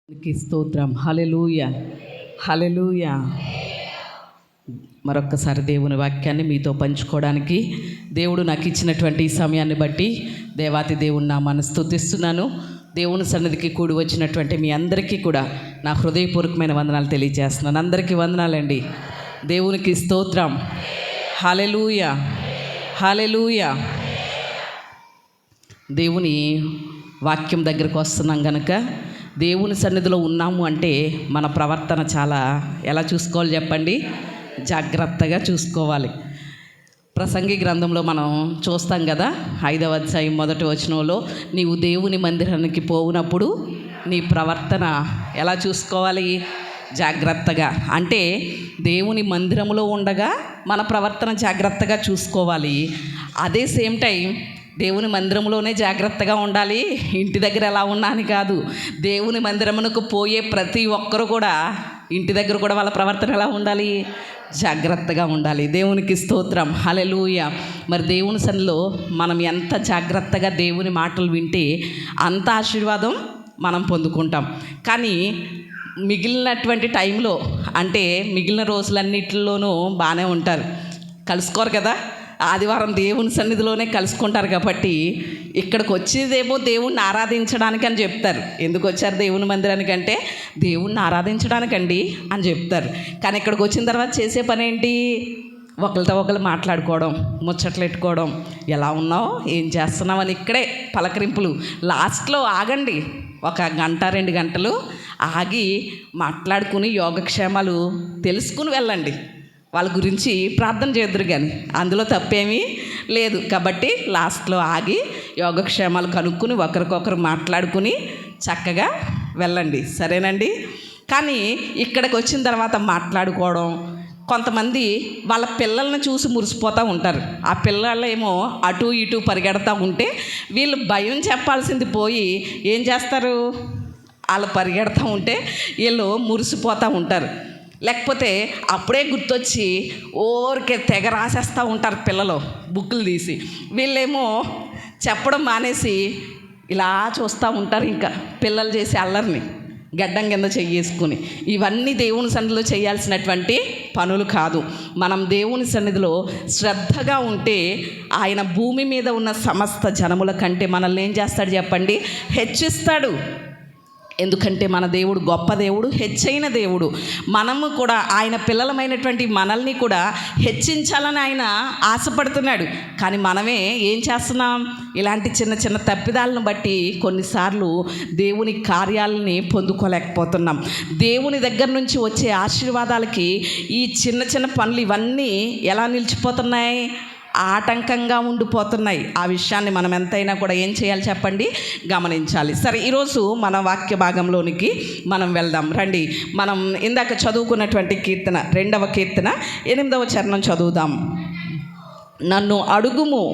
స్తోత్రం. హల్లెలూయా, హల్లెలూయా. మరొక్కసారి దేవుని వాక్యాన్ని మీతో పంచుకోవడానికి దేవుడు నాకు ఇచ్చినటువంటి ఈ సమయాన్ని బట్టి దేవాతి దేవుని నామాన్ని స్తుతిస్తున్నాను. దేవుని సన్నిధికి కూడి వచ్చినటువంటి మీ అందరికీ కూడా నా హృదయపూర్వకమైన వందనాలు తెలియజేస్తున్నాను. అందరికీ వందనాలండి. దేవునికి స్తోత్రం. హల్లెలూయా, హల్లెలూయా. దేవుని వాక్యం దగ్గరకు వస్తున్నాం కనుక దేవుని సన్నిధిలో ఉన్నాము అంటే మన ప్రవర్తన చాలా ఎలా చూసుకోవాలి చెప్పండి? జాగ్రత్తగా చూసుకోవాలి. ప్రసంగి గ్రంథంలో మనం చూస్తాం కదా, 5వ అధ్యాయం 1వ వచనంలో నీవు దేవుని మందిరానికి పోవునప్పుడు నీ ప్రవర్తన ఎలా చూసుకోవాలి? జాగ్రత్తగా. అంటే దేవుని మందిరంలో ఉండగా మన ప్రవర్తన జాగ్రత్తగా చూసుకోవాలి. అదే సేమ్ టైం దేవుని మందిరంలోనే జాగ్రత్తగా ఉండాలి, ఇంటి దగ్గర ఎలా ఉన్నా అని కాదు. దేవుని మందిరమునకు పోయే ప్రతి ఒక్కరు కూడా ఇంటి దగ్గర కూడా వాళ్ళ ప్రవర్తన ఎలా ఉండాలి? జాగ్రత్తగా ఉండాలి. దేవునికి స్తోత్రం. హల్లెలూయా. మరి దేవుని సన్నిధిలో మనం ఎంత జాగ్రత్తగా దేవుని మాటలు వింటే అంత ఆశీర్వాదం మనం పొందుకుంటాం. కానీ మిగిలినటువంటి టైంలో, అంటే మిగిలిన రోజులన్నిటిలోనూ బాగానే ఉంటారు, కలుసుకోరు కదా. ఆదివారం దేవుని సన్నిధిలోనే కలుసుకుంటారు కాబట్టి ఇక్కడికి వచ్చేదేమో దేవుణ్ణి ఆరాధించడానికి అని చెప్తారు. ఎందుకు వచ్చారు దేవుని మందిరానికి అంటే దేవుణ్ణి ఆరాధించడానికండి అని చెప్తారు. కానీ ఇక్కడికి వచ్చిన తర్వాత చేసే పని ఏంటి? ఒకరితో ఒకరు మాట్లాడుకోవడం, ముచ్చట్లు పెట్టుకోవడం, ఎలా ఉన్నావు, ఏం చేస్తున్నావు అని ఇక్కడే పలకరింపులు. లాస్ట్లో ఆగండి, 1 గంట 2 గంటలు ఆగి మాట్లాడుకుని యోగక్షేమాలు తెలుసుకుని వెళ్ళండి. వాళ్ళ గురించి ప్రార్థన చేద్దరు, కానీ అందులో తప్పేమీ లేదు. కాబట్టి లాస్ట్లో ఆగి యోగక్షేమాలు కనుక్కుని ఒకరికొకరు మాట్లాడుకుని చక్కగా వెళ్ళండి, సరేనండి. కానీ ఇక్కడికి వచ్చిన తర్వాత మాట్లాడుకోవడం, కొంతమంది వాళ్ళ పిల్లల్ని చూసి మురిసిపోతూ ఉంటారు. ఆ పిల్లలేమో అటు ఇటు పరిగెడతా ఉంటే వీళ్ళు భయం చెప్పాల్సింది పోయి ఏం చేస్తారు? వాళ్ళు పరిగెడతా ఉంటే వీళ్ళు మురిసిపోతూ ఉంటారు. లేకపోతే అప్పుడే గుర్తొచ్చి ఊరికే తెగ రాసేస్తూ ఉంటారు పిల్లలు బుక్కులు తీసి. వీళ్ళేమో చెప్పడం మానేసి ఇలా చూస్తూ ఉంటారు. ఇంకా పిల్లలు చేసే అల్లరిని గడ్డం కింద చెయ్యేసుకుని. ఇవన్నీ దేవుని సన్నిధిలో చేయాల్సినటువంటి పనులు కాదు. మనం దేవుని సన్నిధిలో శ్రద్ధగా ఉంటే ఆయన భూమి మీద ఉన్న సమస్త జనముల కంటే మనల్ని ఏం చేస్తాడు చెప్పండి? హెచ్చిస్తాడు. ఎందుకంటే మన దేవుడు గొప్ప దేవుడు, హెచ్చైన దేవుడు. మనము కూడా ఆయన పిల్లలమైనటువంటి మనల్ని కూడా హెచ్చించాలని ఆయన ఆశపడుతున్నాడు. కానీ మనమే ఏం చేస్తున్నాం? ఇలాంటి చిన్న చిన్న తప్పిదాలను బట్టి కొన్నిసార్లు దేవుని కార్యాలని పొందుకోలేకపోతున్నాం. దేవుని దగ్గర నుంచి వచ్చే ఆశీర్వాదాలకి ఈ చిన్న చిన్న పనులు ఇవన్నీ ఎలా నిలిచిపోతున్నాయి? ఆటంకంగా ఉండిపోతున్నాయి. ఆ విషయాన్ని మనం ఎంతైనా కూడా ఏం చేయాలి చెప్పండి? గమనించాలి. సరే, ఈరోజు మన వాక్య భాగంలోనికి మనం వెళ్దాం రండి. మనం ఇందాక చదువుకున్నటువంటి కీర్తన 2వ కీర్తన 8వ చరణం చదువుదాం. నన్ను అడుగుము,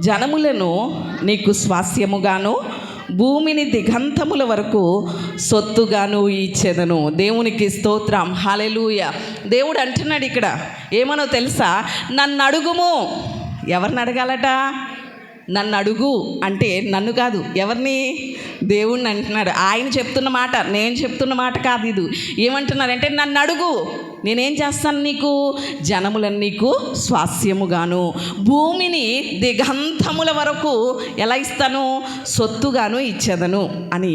జనములను నీకు స్వాస్యముగాను భూమిని దిగంతముల వరకు సొత్తుగాను ఇచ్చేదను. దేవునికి స్తోత్రం. హల్లెలూయా. దేవుడు అంటున్నాడు ఇక్కడ ఏమనో తెలుసా? నన్ను అడుగుము. ఎవరిని అడగాలట? నన్ను అడుగు అంటే నన్ను కాదు, ఎవరిని? దేవుణ్ణి అంటున్నాడు. ఆయన చెప్తున్న మాట, నేను చెప్తున్న మాట కాదు. ఇది ఏమంటున్నారంటే నన్ను అడుగు, నేనేం చేస్తాను నీకు? జనములను నీకు స్వాస్యముగాను భూమిని దిగంతముల వరకు ఎలా ఇస్తాను? సొత్తుగాను ఇచ్చేదను అని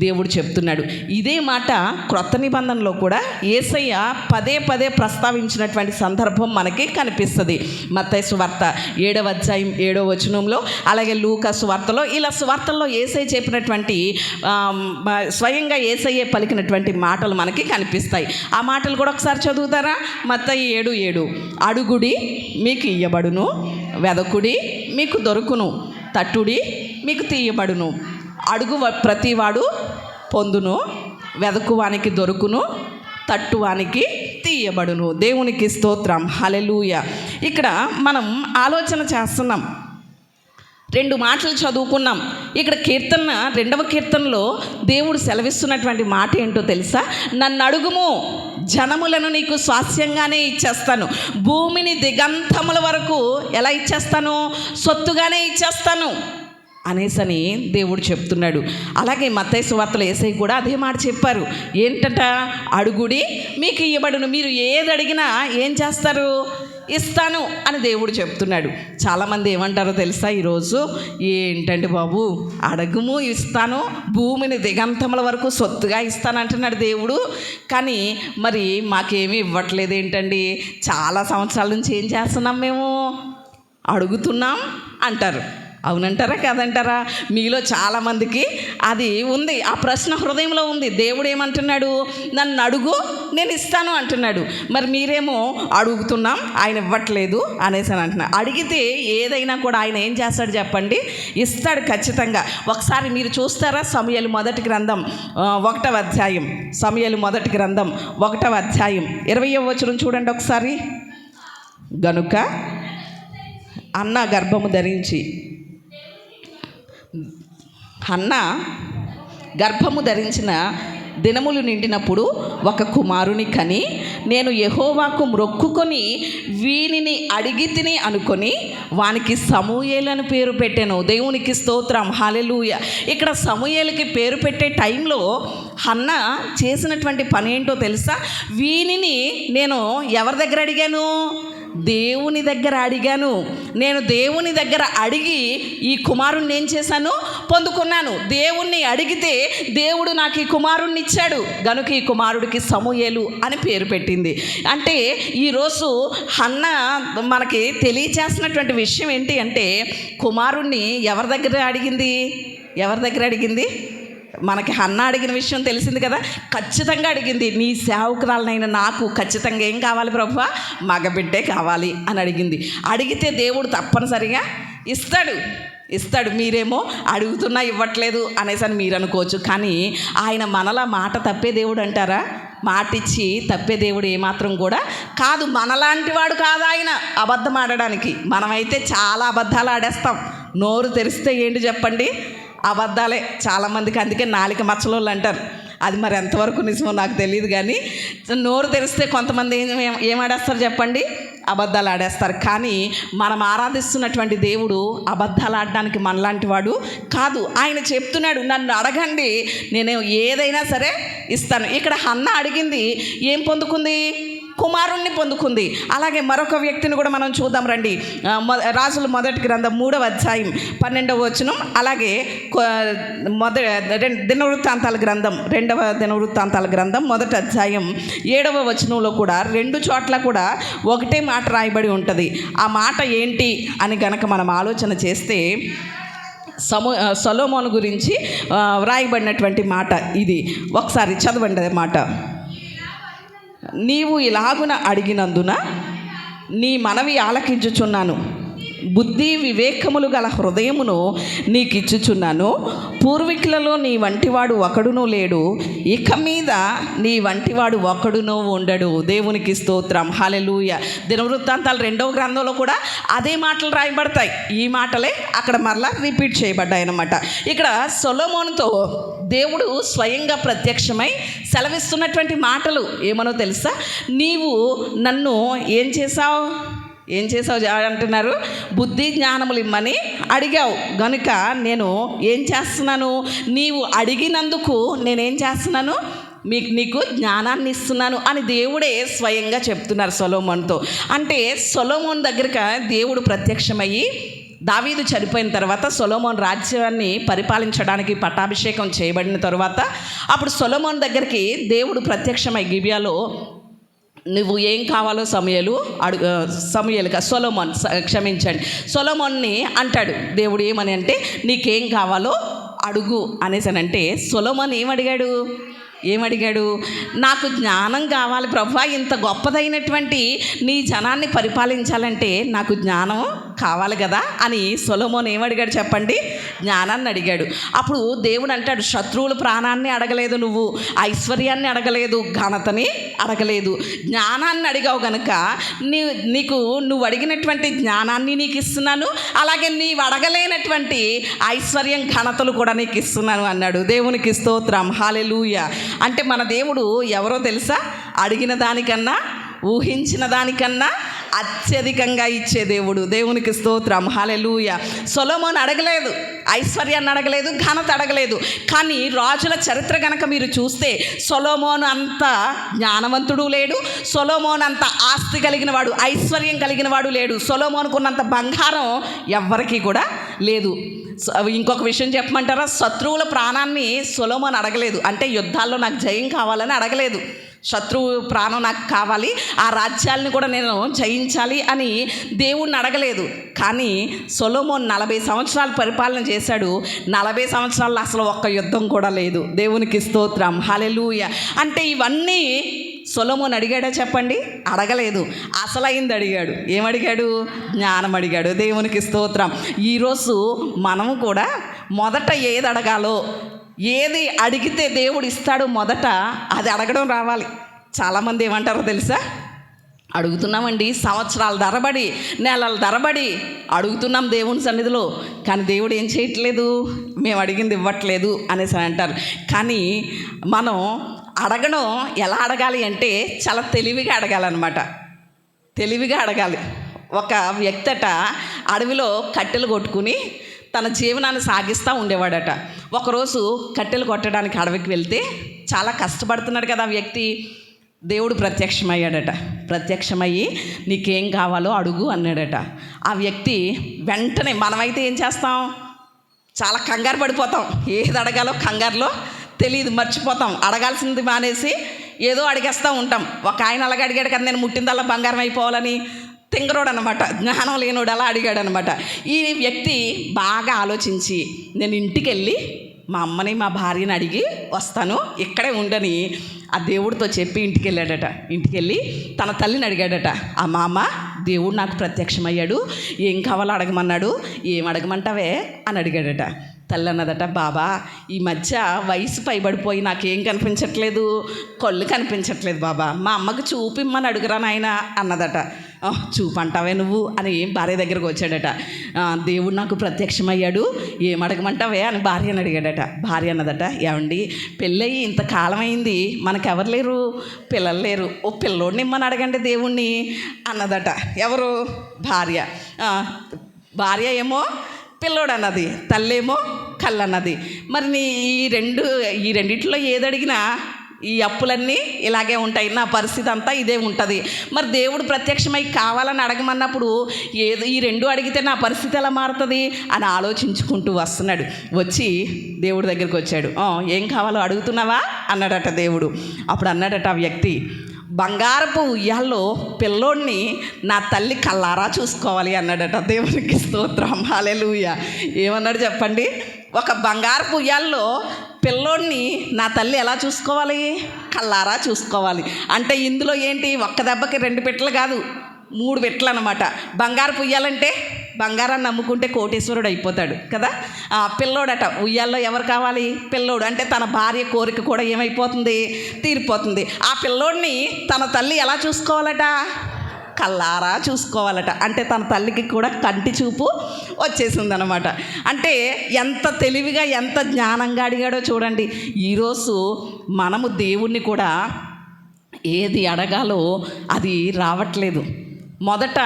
దేవుడు చెప్తున్నాడు. ఇదే మాట క్రొత్త నిబంధనలో కూడా యేసయ్య పదే పదే ప్రస్తావించినటువంటి సందర్భం మనకి కనిపిస్తుంది. మత్తయి సువార్త 7వ అధ్యాయం 7వ వచనంలో, అలాగే లూకా సువార్తలో, ఇలా సువార్తల్లో యేసయ్య చెప్పినటువంటి స్వయంగా యేసయ్య పలికినటువంటి మాటలు మనకి కనిపిస్తాయి. ఆ మాటలు కూడా ఒకసారి చదువుతారా? మత్తయి 7:7 అడుగుడి మీకు ఇయ్యబడును, వెదకుడి మీకు దొరుకును, తట్టుడి మీకు తీయబడును. అడుగు ప్రతివాడు పొందును, వెదకువానికి దొరుకును, తట్టువానికి తీయబడును. దేవునికి స్తోత్రం. హల్లెలూయా. ఇక్కడ మనం ఆలోచన చేస్తున్నాం. 2 మాటలు చదువుకున్నాం. ఇక్కడ కీర్తన 2వ కీర్తనలో దేవుడు సెలవిస్తున్నటువంటి మాట ఏంటో తెలుసా? నన్ను అడుగుము, జనములను నీకు స్వాస్యంగానే ఇచ్చేస్తాను, భూమిని దిగంతముల వరకు ఎలా ఇచ్చేస్తాను? సొత్తుగానే ఇచ్చేస్తాను. అనేసని దేవుడు చెప్తున్నాడు. అలాగే మత్తయి సువార్తలో యేసయ్య కూడా అదే మాట చెప్పారు. ఏంటంట? అడుగుడి మీకు ఇవ్వబడును. మీరు ఏది అడిగినా ఏం చేస్తారు? ఇస్తాను అని దేవుడు చెప్తున్నాడు. చాలామంది ఏమంటారో తెలుసా ఈరోజు? ఏంటండి బాబు, అడగుము ఇస్తాను, భూమిని దిగంతముల వరకు సొత్తుగా ఇస్తాను అంటున్నాడు దేవుడు, కానీ మరి మాకేమీ ఇవ్వట్లేదు ఏంటండి? చాలా సంవత్సరాల నుంచి ఏం చేస్తున్నాం మేము? అడుగుతున్నాం అంటారు. అవునంటారా కాదంటారా? మీలో చాలామందికి అది ఉంది, ఆ ప్రశ్న హృదయంలో ఉంది. దేవుడు ఏమంటున్నాడు? నన్ను అడుగు నేను ఇస్తాను అంటున్నాడు. మరి మీరేమో అడుగుతున్నాం ఆయన ఇవ్వట్లేదు అనేసి అని అంటున్నారు. అడిగితే ఏదైనా కూడా ఆయన ఏం చేస్తాడు చెప్పండి? ఇస్తాడు ఖచ్చితంగా. ఒకసారి మీరు చూస్తారా? సమూయేలు మొదటి గ్రంథం 1వ అధ్యాయం, సమూయేలు మొదటి గ్రంథం 1వ అధ్యాయం 20వ వచనం చూడండి ఒకసారి. గనుక అన్న గర్భము ధరించి గర్భము ధరించిన దినములు నిండినప్పుడు ఒక కుమారుని కని నేను యెహోవాకు మొక్కుకొని వీనిని అడిగి తిని అనుకొని వానికి సమూయేలు అని పేరు పెట్టాను. దేవునికి స్తోత్రం, హల్లెలూయా. ఇక్కడ సమూయేలుకి పేరు పెట్టే టైంలో హన్న చేసినటువంటి పని ఏంటో తెలుసా? వీనిని నేను ఎవరి దగ్గర అడిగాను? దేవుని దగ్గర అడిగాను. నేను దేవుని దగ్గర అడిగి ఈ కుమారుణ్ణి ఏం చేశాను? పొందుకున్నాను. దేవుణ్ణి అడిగితే దేవుడు నాకు ఈ కుమారుణ్ణి ఇచ్చాడు. గనుక ఈ కుమారుడికి సమూయేలు అని పేరు పెట్టింది. అంటే ఈరోజు హన్న మనకి తెలియచేస్తున్నటువంటి విషయం ఏంటి అంటే, కుమారుణ్ణి ఎవరి దగ్గర అడిగింది? ఎవరి దగ్గర అడిగింది? మనకి హన్న అడిగిన విషయం తెలిసింది కదా. ఖచ్చితంగా అడిగింది, నీ సేవకురాలనైనా నాకు ఖచ్చితంగా ఏం కావాలి ప్రభువా? మగబిడ్డే కావాలి అని అడిగింది. అడిగితే దేవుడు తప్పనిసరిగా ఇస్తాడు. మీరేమో అడుగుతున్నా ఇవ్వట్లేదు అనేసి అని మీరు అనుకోవచ్చు, కానీ ఆయన మనలా మాట తప్పే దేవుడు అంటారా? మాట ఇచ్చి తప్పే దేవుడు ఏమాత్రం కూడా కాదు. మనలాంటి వాడు కాదు ఆయన అబద్ధం ఆడడానికి. మనమైతే చాలా అబద్ధాలు ఆడేస్తాం. నోరు తెరిస్తే ఏంటి చెప్పండి? అబద్ధాలే చాలామందికి. అందుకే నాలిక మచ్చలోళ్ళు అంటారు. అది మరి ఎంతవరకు నిజమో నాకు తెలియదు, కానీ నోరు తెరిస్తే కొంతమంది ఏం ఆడేస్తారు చెప్పండి? అబద్ధాలు ఆడేస్తారు. కానీ మనం ఆరాధిస్తున్నటువంటి దేవుడు అబద్ధాలు ఆడడానికి మనలాంటి వాడు కాదు. ఆయన చెప్తున్నాడు, నన్ను అడగండి నేను ఏదైనా సరే ఇస్తాను. ఇక్కడ హన్న అడిగింది ఏం పొందుకుంది? కుమారుణ్ణి పొందుకుంది. అలాగే మరొక వ్యక్తిని కూడా మనం చూద్దాం రండి. రాజుల మొదటి గ్రంథం 3వ అధ్యాయం 12వ వచనం, అలాగే దినవృత్తాంతాల గ్రంథం 2వ దినవృత్తాంతాల గ్రంథం 1వ అధ్యాయం 7వ వచనంలో కూడా 2 చోట్ల కూడా ఒకటే మాట రాయబడి ఉంటుంది. ఆ మాట ఏంటి అని గనక మనం ఆలోచన చేస్తే, సొలొమోను గురించి వ్రాయబడినటువంటి మాట ఇది. ఒకసారి చదవండి మాట. నీవు ఇలాగున అడిగినందున నీ మనవి ఆలకించుచున్నాను, బుద్ధి వివేకములు గల హృదయమును నీకు ఇచ్చుచున్నాను. పూర్వీకులలో నీ వంటివాడు ఒకడునూ లేడు, ఇక మీద నీ వంటివాడు ఒకడునూ ఉండడు. దేవునికి స్తోత్రం, హల్లెలూయా. దినవృత్తాంతాలు 2వ గ్రంథంలో కూడా అదే మాటలు రాయబడతాయి. ఈ మాటలే అక్కడ మరలా రిపీట్ చేయబడ్డాయి అన్నమాట. ఇక్కడ సొలొమోనుతో దేవుడు స్వయంగా ప్రత్యక్షమై సెలవిస్తున్నటువంటి మాటలు ఏమనో తెలుసా? నీవు నన్ను ఏం చేసావు అంటున్నారు? బుద్ధి జ్ఞానములు ఇమ్మని అడిగావు గనుక నేను ఏం చేస్తున్నాను? నీవు అడిగినందుకు నేనేం చేస్తున్నాను? నీకు జ్ఞానాన్ని ఇస్తున్నాను అని దేవుడే స్వయంగా చెప్తున్నారు సొలొమోనుతో. అంటే సొలొమోను దగ్గరికి దేవుడు ప్రత్యక్షమయ్యి, దావీదు చనిపోయిన తర్వాత సొలొమోను రాజ్యాన్ని పరిపాలించడానికి పట్టాభిషేకం చేయబడిన తర్వాత అప్పుడు సొలొమోను దగ్గరికి దేవుడు ప్రత్యక్షమై గిబియాలో, నువ్వు ఏం కావాలో సొలొమోన్ని అంటాడు దేవుడు. ఏమని అంటే, నీకేం కావాలో అడుగు అనేసానంటే సొలొమోను ఏమడిగాడు? నాకు జ్ఞానం కావాలి ప్రభువా, ఇంత గొప్పదైనటువంటి నీ జనాన్ని పరిపాలించాలంటే నాకు జ్ఞానం కావాలి కదా అని సొలొమోను ఏమడిగాడు చెప్పండి? జ్ఞానాన్ని అడిగాడు. అప్పుడు దేవుడు అంటాడు, శత్రువుల ప్రాణాన్ని అడగలేదు, నువ్వు ఐశ్వర్యాన్ని అడగలేదు, ఘనతని అడగలేదు, జ్ఞానాన్ని అడిగావు కనుక నువ్వు అడిగినటువంటి జ్ఞానాన్ని నీకు ఇస్తున్నాను, అలాగే నీవు అడగలేనటువంటి ఐశ్వర్యం ఘనతలు కూడా నీకు ఇస్తున్నాను అన్నాడు. దేవునికి స్తోత్రం, హల్లెలూయా. అంటే మన దేవుడు ఎవరో తెలుసా? అడిగిన దానికన్నా, ఊహించిన దానికన్నా అత్యధికంగా ఇచ్చే దేవుడు. దేవునికి స్తోత్రం, హల్లెలూయా. సొలొమోను అడగలేదు, ఐశ్వర్యాన్ని అడగలేదు, ఘనత అడగలేదు. కానీ రాజుల చరిత్ర కనుక మీరు చూస్తే సొలొమోను అంత జ్ఞానవంతుడు లేడు, సొలొమోను అంత ఆస్తి కలిగిన వాడు, ఐశ్వర్యం కలిగిన వాడు లేడు, సొలొమోనుకున్నంత బంగారం ఎవ్వరికీ కూడా లేదు. ఇంకొక విషయం చెప్పమంటారా? శత్రువుల ప్రాణాన్ని సొలొమోను అడగలేదు. అంటే యుద్ధాల్లో నాకు జయం కావాలని అడగలేదు. శత్రువు ప్రాణం నాకు కావాలి, ఆ రాజ్యాలను కూడా నేను జయించాలి అని దేవుణ్ణి అడగలేదు. కానీ సొలొమోను 40 సంవత్సరాలు పరిపాలన చేశాడు. 40 సంవత్సరాల్లో అసలు ఒక్క యుద్ధం కూడా లేదు. దేవునికి స్తోత్రం, హల్లెలూయా. అంటే ఇవన్నీ సొలొమోను అడిగాడా చెప్పండి? అడగలేదు. అసలైంది అడిగాడు. ఏమడిగాడు? జ్ఞానం అడిగాడు. దేవునికి స్తోత్రం. ఈరోజు మనము కూడా మొదట ఏది అడగాలో, ఏది అడిగితే దేవుడు ఇస్తాడో మొదట అది అడగడం రావాలి. చాలామంది ఏమంటారో తెలుసా? అడుగుతున్నామండి, సంవత్సరాల తరబడి, నెలల తరబడి అడుగుతున్నాం దేవుని సన్నిధిలో, కానీ దేవుడు ఏం చేయట్లేదు, మేము అడిగింది ఇవ్వట్లేదు అనేసి అంటారు. కానీ మనం అడగడం ఎలా అడగాలి అంటే చాలా తెలివిగా అడగాలన్నమాట. తెలివిగా అడగాలి. ఒక వ్యక్తట అడవిలో కట్టెలు కొట్టుకుని తన జీవనాన్ని సాగిస్తూ ఉండేవాడట. ఒకరోజు కట్టెలు కొట్టడానికి అడవికి వెళ్తే చాలా కష్టపడుతున్నాడు కదా ఆ వ్యక్తి. దేవుడు ప్రత్యక్షమయ్యాడట. ప్రత్యక్షమయ్యి నీకేం కావాలో అడుగు అన్నాడట. ఆ వ్యక్తి వెంటనే, మనమైతే ఏం చేస్తాం, చాలా కంగారు పడిపోతాం. ఏది అడగాలో కంగారులో తెలియదు, మర్చిపోతాం. అడగాల్సింది మానేసి ఏదో అడిగేస్తూ ఉంటాం. ఒక ఆయన అలాగే అడిగాడు కదా, నేను ముట్టిందల్లా బంగారం అయిపోవాలని. తింగరోడు అనమాట, జ్ఞానం లేనోడు అలా అడిగాడు అనమాట. ఈ వ్యక్తి బాగా ఆలోచించి, నేను ఇంటికి వెళ్ళి మా అమ్మని మా భార్యని అడిగి వస్తాను, ఇక్కడే ఉండని ఆ దేవుడితో చెప్పి ఇంటికి వెళ్ళాడట. ఇంటికి వెళ్ళి తన తల్లిని అడిగాడట, అమ్మ దేవుడు నాకు ప్రత్యక్షమయ్యాడు, ఏం కావాలో అడగమన్నాడు, ఏం అడగమంటావే అని అడిగాడట. తల్లి అన్నదట, బాబా ఈ మధ్య వయసు పైబడిపోయి నాకేం కనిపించట్లేదు, కళ్ళు కనిపించట్లేదు బాబా, మా అమ్మకు చూపిమ్మని అడుగురా నాయన అన్నదట. చూపు అంటావే నువ్వు అని భార్య దగ్గరకు వచ్చాడట. దేవుడు నాకు ప్రత్యక్షమయ్యాడు, ఏం అడగమంటావే అని భార్యని అడిగాడట. భార్య అన్నదట, ఏమండి పెళ్ళయి ఇంతకాలం అయింది, మనకెవరు లేరు, పిల్లలు లేరు, ఓ పిల్లోడిని ఇమ్మని అడగండి దేవుణ్ణి అన్నదట. ఎవరు? భార్య. భార్య ఏమో పిల్లోడు అన్నది, తల్లేమో కళ్ళు అన్నది. మరి ఈ రెండిట్లో ఏది అడిగినా ఈ అప్పులన్నీ ఇలాగే ఉంటాయి, నా పరిస్థితి అంతా ఇదే ఉంటుంది. మరి దేవుడు ప్రత్యక్షమై కావాలని అడగమన్నప్పుడు ఈ రెండు అడిగితే నా పరిస్థితి ఎలా మారుతుంది అని ఆలోచించుకుంటూ వస్తున్నాడు. వచ్చి దేవుడి దగ్గరికి వచ్చాడు. ఏం కావాలో అడుగుతున్నావా అన్నాడట దేవుడు. అప్పుడు అన్నాడట ఆ వ్యక్తి, బంగారపు ఉయ్యాల్లో పిల్లోడిని నా తల్లి కళ్ళారా చూసుకోవాలి అన్నాడట. దేవునికి స్తోత్రం, హల్లెలూయా. ఏమన్నాడు చెప్పండి? ఒక బంగారపు ఉయ్యాల్లో పిల్లోడిని నా తల్లి ఎలా చూసుకోవాలి? కళ్ళారా చూసుకోవాలి. అంటే ఇందులో ఏంటి, ఒక్క దెబ్బకి 2 పెట్టలు కాదు, 3 పెట్టలు అనమాట. బంగారపు ఉయ్యాలంటే బంగారాన్ని నమ్ముకుంటే కోటేశ్వరుడు అయిపోతాడు కదా. పిల్లోడట, ఉయ్యాల్లో ఎవరు కావాలి? పిల్లోడు. అంటే తన భార్య కోరిక కూడా ఏమైపోతుంది? తీరిపోతుంది. ఆ పిల్లోడిని తన తల్లి ఎలా చూసుకోవాలట? కళ్ళారా చూసుకోవాలట. అంటే తన తల్లికి కూడా కంటి చూపు వచ్చేసిందనమాట. అంటే ఎంత తెలివిగా, ఎంత జ్ఞానంగా అడిగాడో చూడండి. ఈరోజు మనము దేవుణ్ణి కూడా ఏది అడగాలో అది రావట్లేదు. మొదట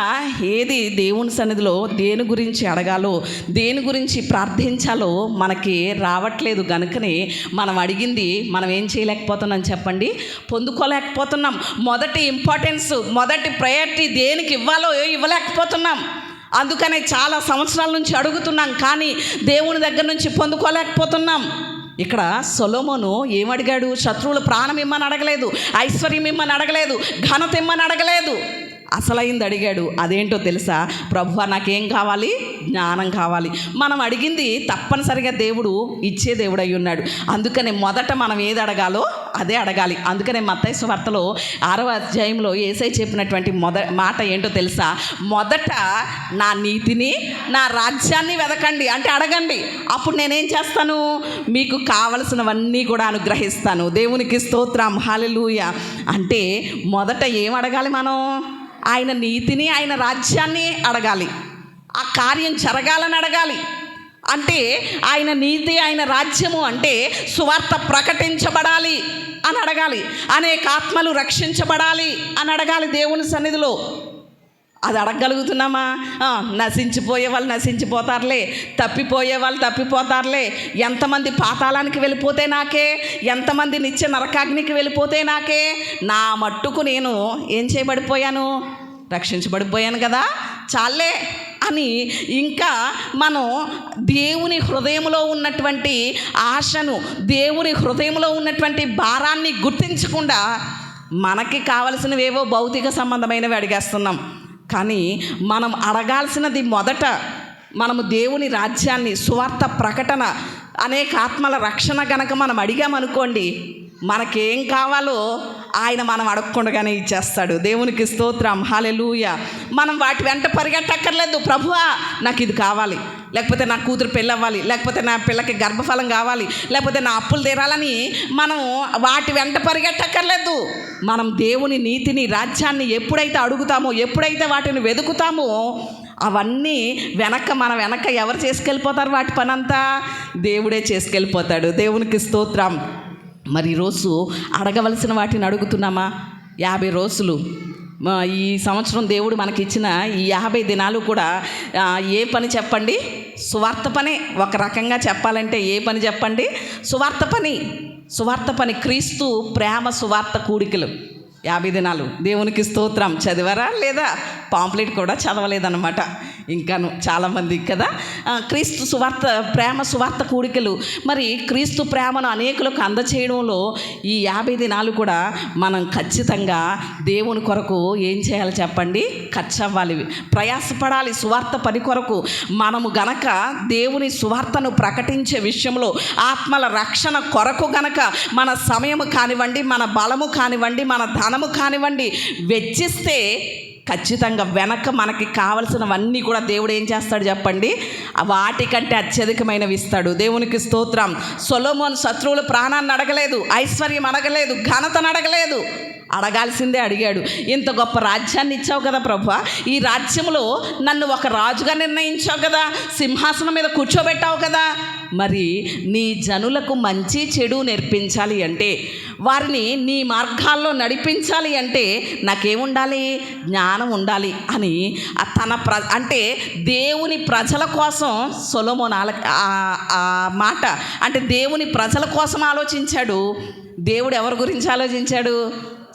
ఏది దేవుని సన్నిధిలో దేని గురించి అడగాలో, దేని గురించి ప్రార్థించాలో మనకి రావట్లేదు. కనుకనే మనం అడిగింది మనం ఏం చేయలేకపోతున్నాం చెప్పండి? పొందుకోలేకపోతున్నాం. మొదటి ఇంపార్టెన్స్, మొదటి ప్రయారిటీ దేనికి ఇవ్వాలో ఇవ్వలేకపోతున్నాం. అందుకనే చాలా సంవత్సరాల నుంచి అడుగుతున్నాం, కానీ దేవుని దగ్గర నుంచి పొందుకోలేకపోతున్నాం. ఇక్కడ సొలొమోను ఏమడిగాడు? శత్రువుల ప్రాణం ఇమ్మని అడగలేదు, ఐశ్వర్యం ఇమ్మని అడగలేదు, ఘనత ఇమ్మని అడగలేదు, అసలైంది అడిగాడు. అదేంటో తెలుసా? ప్రభువా నాకేం కావాలి? జ్ఞానం కావాలి. మనం అడిగింది తప్పనిసరిగా దేవుడు ఇచ్చే దేవుడు అయి ఉన్నాడు. అందుకనే మొదట మనం ఏది అడగాలో అదే అడగాలి. అందుకనే మత్తయి సువార్తలో 6వ అధ్యాయంలో యేసయ్య చెప్పినటువంటి మాట ఏంటో తెలుసా? మొదట నా నీతిని, నా రాజ్యాన్ని వెదకండి, అంటే అడగండి, అప్పుడు నేనేం చేస్తాను? మీకు కావలసినవన్నీ కూడా అనుగ్రహిస్తాను. దేవునికి స్తోత్రం, హల్లెలూయా. అంటే మొదట ఏం అడగాలి మనం? ఆయన నీతిని, ఆయన రాజ్యాన్ని అడగాలి. ఆ కార్యం జరగాలని అడగాలి. అంటే ఆయన నీతి, ఆయన రాజ్యము అంటే సువార్త ప్రకటించబడాలి అని అడగాలి. అనేక ఆత్మలు రక్షించబడాలి అని అడగాలి దేవుని సన్నిధిలో. అది అడగగలుగుతున్నామా? నశించిపోయే వాళ్ళు నశించిపోతారులే, తప్పిపోయే వాళ్ళు తప్పిపోతారులే, ఎంతమంది పాతాళానికి వెళ్ళిపోతే నాకే, ఎంతమంది నిత్య నరకాగ్నికి వెళ్ళిపోతే నాకే, నా మట్టుకు నేను ఏం చేయబడిపోయాను? రక్షించబడిపోయాను కదా, చాలే అని ఇంకా మనం దేవుని హృదయంలో ఉన్నటువంటి ఆశను, దేవుని హృదయంలో ఉన్నటువంటి భారాన్ని గుర్తించకుండా మనకి కావలసినవేవో భౌతిక సంబంధమైనవి అడిగేస్తున్నాం. కానీ మనం అడగాల్సినది మొదట మనము దేవుని రాజ్యాన్ని, సువార్త ప్రకటన, అనేక ఆత్మల రక్షణ గనక మనం అడిగామనుకోండి, మనకేం కావాలో ఆయన మనం అడగకుండానే ఇచ్చేస్తాడు. దేవునికి స్తోత్రం, హల్లెలూయా. మనం వాటి వెంట పరిగెట్టక్కర్లేదు. ప్రభువా నాకు ఇది కావాలి, లేకపోతే నా కూతురు పెళ్ళి అవ్వాలి, లేకపోతే నా పిల్లకి గర్భఫలం కావాలి, లేకపోతే నా అప్పులు తీరాలని మనం వాటి వెంట పరిగెట్టక్కర్లేదు. మనం దేవుని నీతిని, రాజ్యాన్ని ఎప్పుడైతే అడుగుతామో, ఎప్పుడైతే వాటిని వెతుకుతామో, అవన్నీ మన వెనక ఎవరు చేసుకెళ్ళిపోతారు? వాటి పనంతా దేవుడే చేసుకెళ్ళిపోతాడు. దేవునికి స్తోత్రం. మరి ఈరోజు అడగవలసిన వాటిని అడుగుతున్నామా? 50 రోజులు ఈ సంవత్సరం దేవుడు మనకిచ్చిన ఈ 50 దినాలు కూడా ఏ పని చెప్పండి? సువార్త పని. ఒక రకంగా చెప్పాలంటే ఏ పని చెప్పండి? సువార్త పని. సువార్త పని. క్రీస్తు ప్రేమ సువార్త కూడికలు 50 దినాలు. దేవునికి స్తోత్రం. చదివారా లేదా? పాంప్లెట్ కూడా చదవలేదన్నమాట ఇంకాను చాలామంది కదా. క్రీస్తు సువార్త, ప్రేమ సువార్త కూడికలు. మరి క్రీస్తు ప్రేమను అనేకులకు అందచేయడంలో ఈ 50 దినాలు కూడా మనం ఖచ్చితంగా దేవుని కొరకు ఏం చేయాలి చెప్పండి? ఖర్చు అవ్వాలి, ప్రయాసపడాలి సువార్త పని కొరకు. మనము గనక దేవుని సువార్తను ప్రకటించే విషయంలో, ఆత్మల రక్షణ కొరకు గనక మన సమయము కానివ్వండి, మన బలము కానివ్వండి, మన ధనము కానివ్వండి వెచ్చిస్తే ఖచ్చితంగా వెనక మనకి కావలసినవన్నీ కూడా దేవుడు ఏం చేస్తాడు చెప్పండి? వాటికంటే అత్యధికమైనవి ఇస్తాడు. దేవునికి స్తోత్రం. సొలొమోను శత్రువుల ప్రాణాన్ని అడగలేదు, ఐశ్వర్యం అడగలేదు, ఘనతను అడగలేదు. అడగాల్సిందే అడిగాడు. ఇంత గొప్ప రాజ్యాన్ని ఇచ్చావు కదా ప్రభువా, ఈ రాజ్యంలో నన్ను ఒక రాజుగా నిర్ణయించావు కదా, సింహాసనం మీద కూర్చోబెట్టావు కదా, మరి నీ జనులకు మంచి చెడు నేర్పించాలి అంటే, వారిని నీ మార్గాల్లో నడిపించాలి అంటే నాకేముండాలి? జ్ఞానం ఉండాలి అని అంటే దేవుని ప్రజల కోసం సొలొమోను ఆ మాట అంటే దేవుని ప్రజల కోసం ఆలోచించాడు. దేవుడు ఎవరి గురించి ఆలోచించాడు?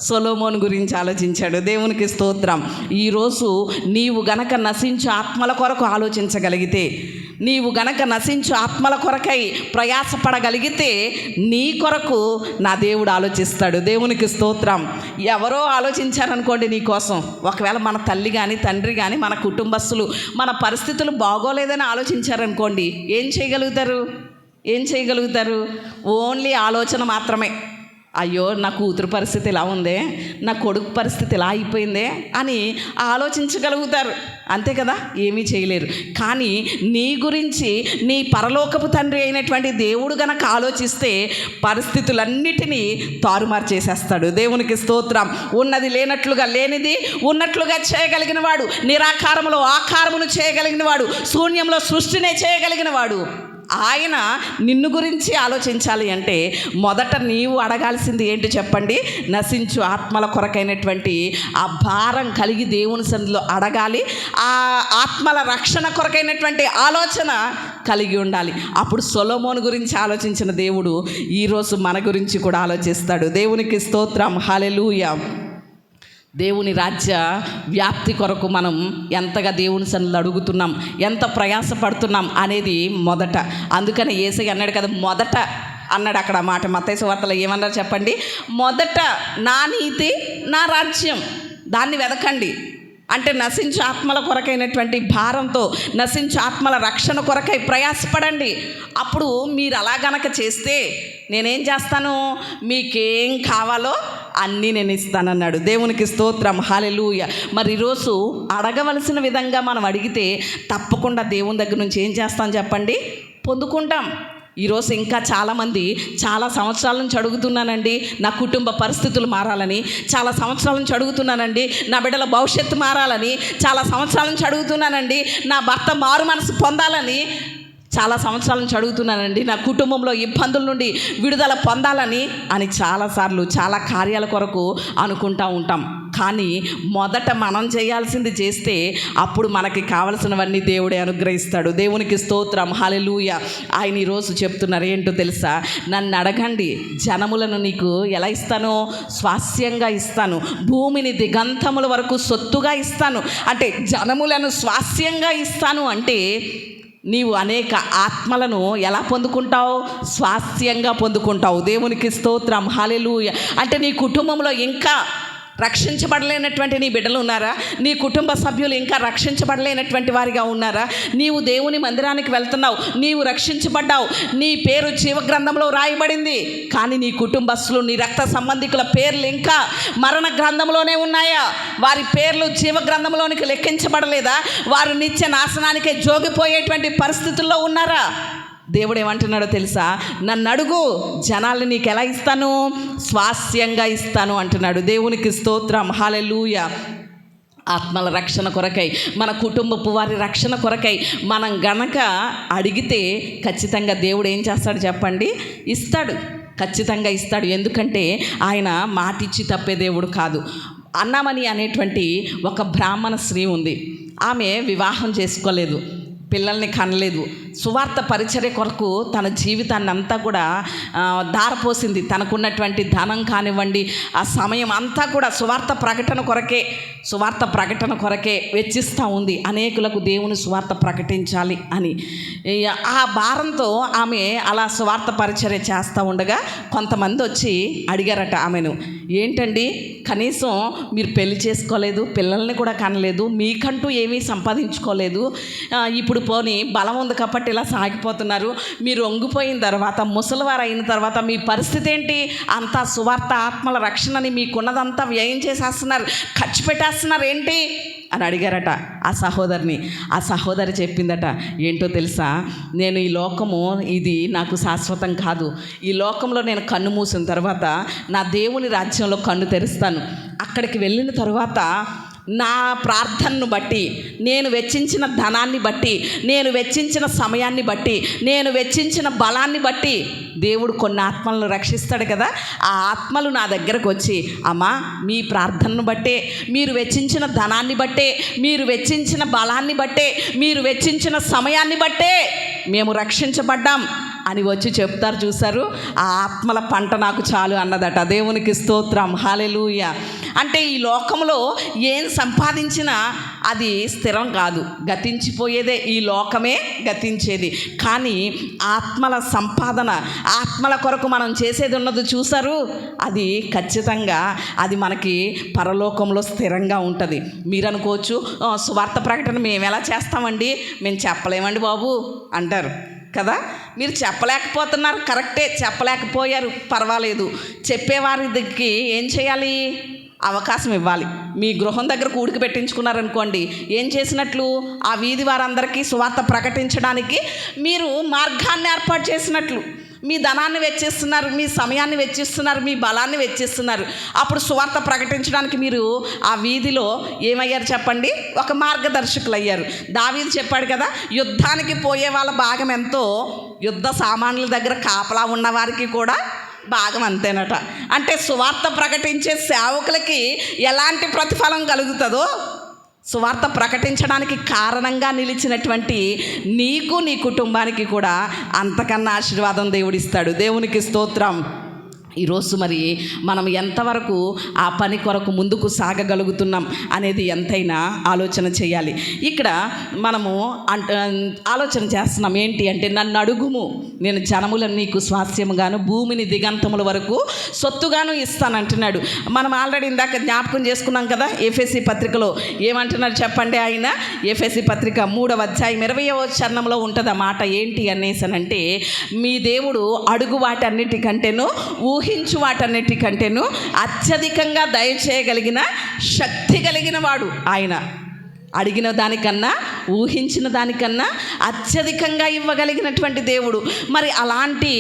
సొలొమోను గురించి ఆలోచించాడు. దేవునికి స్తోత్రం. ఈరోజు నీవు గనక నశించు ఆత్మల కొరకు ఆలోచించగలిగితే, నీవు గనక నశించు ఆత్మల కొరకై ప్రయాసపడగలిగితే నీ కొరకు నా దేవుడు ఆలోచిస్తాడు. దేవునికి స్తోత్రం. ఎవరో ఆలోచించారనుకోండి నీ కోసం, ఒకవేళ మన తల్లి కానీ తండ్రి కానీ మన కుటుంబస్తులు మన పరిస్థితులు బాగోలేదని ఆలోచించారనుకోండి, ఏం చేయగలుగుతారు? ఓన్లీ ఆలోచన మాత్రమే. అయ్యో నా కూతురు పరిస్థితి ఇలా ఉందే, నా కొడుకు పరిస్థితి ఇలా అయిపోయిందే అని ఆలోచించగలుగుతారు, అంతే కదా. ఏమీ చేయలేరు. కానీ నీ గురించి నీ పరలోకపు తండ్రి అయినటువంటి దేవుడు గనక ఆలోచిస్తే పరిస్థితులన్నిటినీ తారుమారు చేసేస్తాడు. దేవునికి స్తోత్రం. ఉన్నది లేనట్లుగా, లేనిది ఉన్నట్లుగా చేయగలిగిన వాడు, నిరాకారములో ఆకారమును చేయగలిగిన వాడు, శూన్యంలో సృష్టినే చేయగలిగిన వాడు. ఆయన నిన్ను గురించి ఆలోచించాలి అంటే మొదట నీవు అడగాల్సింది ఏంటి చెప్పండి? నశించు ఆత్మల కొరకైనటువంటి ఆ భారం కలిగి దేవుని సన్నిధిలో అడగాలి. ఆ ఆత్మల రక్షణ కొరకైనటువంటి ఆలోచన కలిగి ఉండాలి. అప్పుడు సొలొమోను గురించి ఆలోచించిన దేవుడు ఈరోజు మన గురించి కూడా ఆలోచిస్తాడు. దేవునికి స్తోత్రం. హల్లెలూయా. దేవుని రాజ్య వ్యాప్తి కొరకు మనం ఎంతగా దేవుని సన్నిధిలో అడుగుతున్నాం, ఎంత ప్రయాసపడుతున్నాం అనేది మొదట. అందుకని యేసయ్య అన్నాడు కదా, మొదట అన్నాడు అక్కడ మాట. మత్తయి సువార్తలో ఏమన్నారు చెప్పండి? మొదట నా నీతి, నా రాజ్యం, దాన్ని వెదకండి. అంటే నశించు ఆత్మల కొరకైనటువంటి భారంతో, నశించు ఆత్మల రక్షణ కొరకై ప్రయాసపడండి. అప్పుడు మీరు అలా గనక చేస్తే నేనేం చేస్తాను? మీకేం కావాలో అన్నీ నేను ఇస్తానన్నాడు. దేవునికి స్తోత్రం. హల్లెలూయా. మరి ఈరోజు అడగవలసిన విధంగా మనం అడిగితే తప్పకుండా దేవుని దగ్గర నుంచి ఏం చేస్తాం చెప్పండి? పొందుకుంటాం. ఈరోజు ఇంకా చాలామంది చాలా సంవత్సరాల నుంచి అడుగుతున్నానండి నా కుటుంబ పరిస్థితులు మారాలని, చాలా సంవత్సరాల నుంచి అడుగుతున్నానండి నా బిడ్డల భవిష్యత్తు మారాలని, చాలా సంవత్సరాల నుంచి అడుగుతున్నానండి నా భర్త మారు మనసు పొందాలని, చాలా సంవత్సరాల నుంచి అడుగుతున్నానండి నా కుటుంబంలో ఇబ్బందుల నుండి విడుదల పొందాలని అని చాలాసార్లు చాలా కార్యాల కొరకు అనుకుంటూ ఉంటాం. కానీ మొదట మనం చేయాల్సింది చేస్తే అప్పుడు మనకి కావలసినవన్నీ దేవుడే అనుగ్రహిస్తాడు. దేవునికి స్తోత్రం, హల్లెలూయా. ఆయన ఈరోజు చెప్తున్నారు ఏంటో తెలుసా, నన్ను అడగండి, జనములను నీకు ఎలా ఇస్తాను? స్వాస్యంగా ఇస్తాను, భూమిని దిగంతముల వరకు సొత్తుగా ఇస్తాను. అంటే జనములను స్వాస్యంగా ఇస్తాను అంటే నీవు అనేక ఆత్మలను ఎలా పొందుకుంటావు? స్వాస్థ్యంగా పొందుకుంటావు. దేవునికి స్తోత్రం, హల్లెలూయా. అంటే నీ కుటుంబంలో ఇంకా రక్షించబడలేనటువంటి నీ బిడ్డలు ఉన్నారా? నీ కుటుంబ సభ్యులు ఇంకా రక్షించబడలేనటువంటి వారిగా ఉన్నారా? నీవు దేవుని మందిరానికి వెళ్తున్నావు, నీవు రక్షించబడ్డావు, నీ పేరు జీవ గ్రంథంలో రాయబడింది. కానీ నీ కుటుంబస్తులు, నీ రక్త సంబంధికుల పేర్లు ఇంకా మరణ గ్రంథంలోనే ఉన్నాయా? వారి పేర్లు జీవ గ్రంథంలోనికి లెక్కించబడలేదా? వారు నిత్య నాశనానికే జోగిపోయేటువంటి పరిస్థితుల్లో ఉన్నారా? దేవుడు ఏమంటున్నాడో తెలుసా, నన్ను అడుగు, జనాల్ని నీకు ఎలా ఇస్తాను? స్వాస్యంగా ఇస్తాను అంటున్నాడు. దేవునికి స్తోత్రం, హల్లెలూయా. ఆత్మల రక్షణ కొరకై, మన కుటుంబపు వారి రక్షణ కొరకై మనం గనక అడిగితే ఖచ్చితంగా దేవుడు ఏం చేస్తాడు చెప్పండి? ఇస్తాడు, ఖచ్చితంగా ఇస్తాడు. ఎందుకంటే ఆయన మాటిచ్చి తప్పే దేవుడు కాదు. అన్నామని అనేటువంటి ఒక బ్రాహ్మణ స్త్రీ ఉంది. ఆమె వివాహం చేసుకోలేదు, పిల్లల్ని కనలేదు. సువార్త పరిచర్య కొరకు తన జీవితాన్ని అంతా కూడా దారపోసింది. తనకున్నటువంటి ధనం కానివ్వండి, ఆ సమయం అంతా కూడా సువార్త ప్రకటన కొరకే వెచ్చిస్తూ ఉంది. అనేకులకు దేవుని సువార్త ప్రకటించాలి అని. ఆ భారంతో ఆమె అలా సువార్త పరిచర్య చేస్తూ ఉండగా కొంతమంది వచ్చి అడిగారట ఆమెను, ఏంటండి, కనీసం మీరు పెళ్లి చేసుకోలేదు, పిల్లల్ని కూడా కనలేదు, మీకంటూ ఏమీ సంపాదించుకోలేదు, ఇప్పుడు పోనీ బలం ఉంది కాబట్టి ఇలా సాగిపోతున్నారు, మీరు వంగిపోయిన తర్వాత, ముసలివారు అయిన తర్వాత మీ పరిస్థితి ఏంటి? అంతా సువార్త ఆత్మల రక్షణని మీకున్నదంతా వ్యయం చేసేస్తున్నారు, ఖర్చు పెట్టేస్తున్నారు ఏంటి అని అడిగారట ఆ సహోదరిని. ఆ సహోదరి చెప్పిందట, ఏంటో తెలుసా, నేను ఈ లోకము ఇది నాకు శాశ్వతం కాదు. ఈ లోకంలో నేను కన్ను మూసిన తర్వాత నా దేవుని రాజ్యంలో కన్ను తెరుస్తాను. అక్కడికి వెళ్ళిన తర్వాత నా ప్రార్థనను బట్టి, నేను వెచ్చించిన ధనాన్ని బట్టి, నేను వెచ్చించిన సమయాన్ని బట్టి, నేను వెచ్చించిన బలాన్ని బట్టి దేవుడు కొన్ని ఆత్మలను రక్షిస్తాడు కదా. ఆ ఆత్మలు నా దగ్గరకు వచ్చి, అమ్మా, మీ ప్రార్థనను బట్టే, మీరు వెచ్చించిన ధనాన్ని బట్టే, మీరు వెచ్చించిన బలాన్ని బట్టే, మీరు వెచ్చించిన సమయాన్ని బట్టే మేము రక్షించబడ్డాం అని వచ్చి చెప్తారు. చూశారు, ఆ ఆత్మల పంట నాకు చాలు అన్నదట. దేవునికి స్తోత్రం, హల్లెలూయా. అంటే ఈ లోకంలో ఏం సంపాదించినా అది స్థిరం కాదు, గతించిపోయేదే. ఈ లోకమే గతించేది. కానీ ఆత్మల సంపాదన, ఆత్మల కొరకు మనం చేసేది ఉన్నది చూసారు, అది ఖచ్చితంగా అది మనకి పరలోకంలో స్థిరంగా ఉంటుంది. మీరు అనుకోవచ్చు, సువార్త ప్రకటన మేము ఎలా చేస్తామండి, మేము చెప్పలేమండి బాబు అంటారు కదా. మీరు చెప్పలేకపోతున్నారు, కరెక్టే, చెప్పలేకపోయారు, పర్వాలేదు. చెప్పేవారికి ఏం చేయాలి? అవకాశం ఇవ్వాలి. మీ గృహం దగ్గర కూడికి పెట్టించుకున్నారనుకోండి, ఏం చేసినట్లు? ఆ వీధి వారందరికీ సువార్త ప్రకటించడానికి మీరు మార్గాన్ని ఏర్పాటు చేసినట్లు. మీ ధనాన్ని వెచ్చిస్తున్నారు, మీ సమయాన్ని వెచ్చిస్తున్నారు, మీ బలాన్ని వెచ్చిస్తున్నారు. అప్పుడు సువార్త ప్రకటించడానికి మీరు ఆ వీధిలో ఏమయ్యారు చెప్పండి? ఒక మార్గదర్శకులు అయ్యారు. దావీదు చెప్పాడు కదా, యుద్ధానికి పోయే వాళ్ళ భాగం ఎంతో యుద్ధ సామాన్ల దగ్గర కాపలా ఉన్నవారికి కూడా భాగం అంతేనట. అంటే సువార్త ప్రకటించే సేవకులకి ఎలాంటి ప్రతిఫలం కలుగుతుందో, సువార్త ప్రకటించడానికి కారణంగా నిలిచినటువంటి నీకు, నీ కుటుంబానికి కూడా అంతకన్నా ఆశీర్వాదం దేవుడిస్తాడు. దేవునికి స్తోత్రం. ఈరోజు మరి మనం ఎంతవరకు ఆ పని కొరకు ముందుకు సాగగలుగుతున్నాం అనేది ఎంతైనా ఆలోచన చేయాలి. ఇక్కడ మనము ఆలోచన చేస్తున్నాం ఏంటి అంటే, నన్ను అడుగుము, నేను జనములను నీకు స్వాస్యముగాను, భూమిని దిగంతముల వరకు సొత్తుగాను ఇస్తానంటున్నాడు. మనం ఆల్రెడీ ఇందాక జ్ఞాపకం చేసుకున్నాం కదా, ఎఫెసీ పత్రికలో ఏమంటున్నాడు చెప్పండి ఆయన. ఎఫెసీ పత్రిక 3వ అధ్యాయం 20వ చరణంలో ఉంటుంది ఆ మాట. ఏంటి అనేసనంటే, మీ దేవుడు అడుగు వాటన్నిటికంటేను, ఊహించు వాటన్నిటికంటేను అత్యధికంగా దయచేయగలిగిన శక్తి కలిగిన వాడు ఆయన. అడిగిన దానికన్నా, ఊహించిన దానికన్నా అత్యధికంగా ఇవ్వగలిగినటువంటి దేవుడు. మరి అలాంటి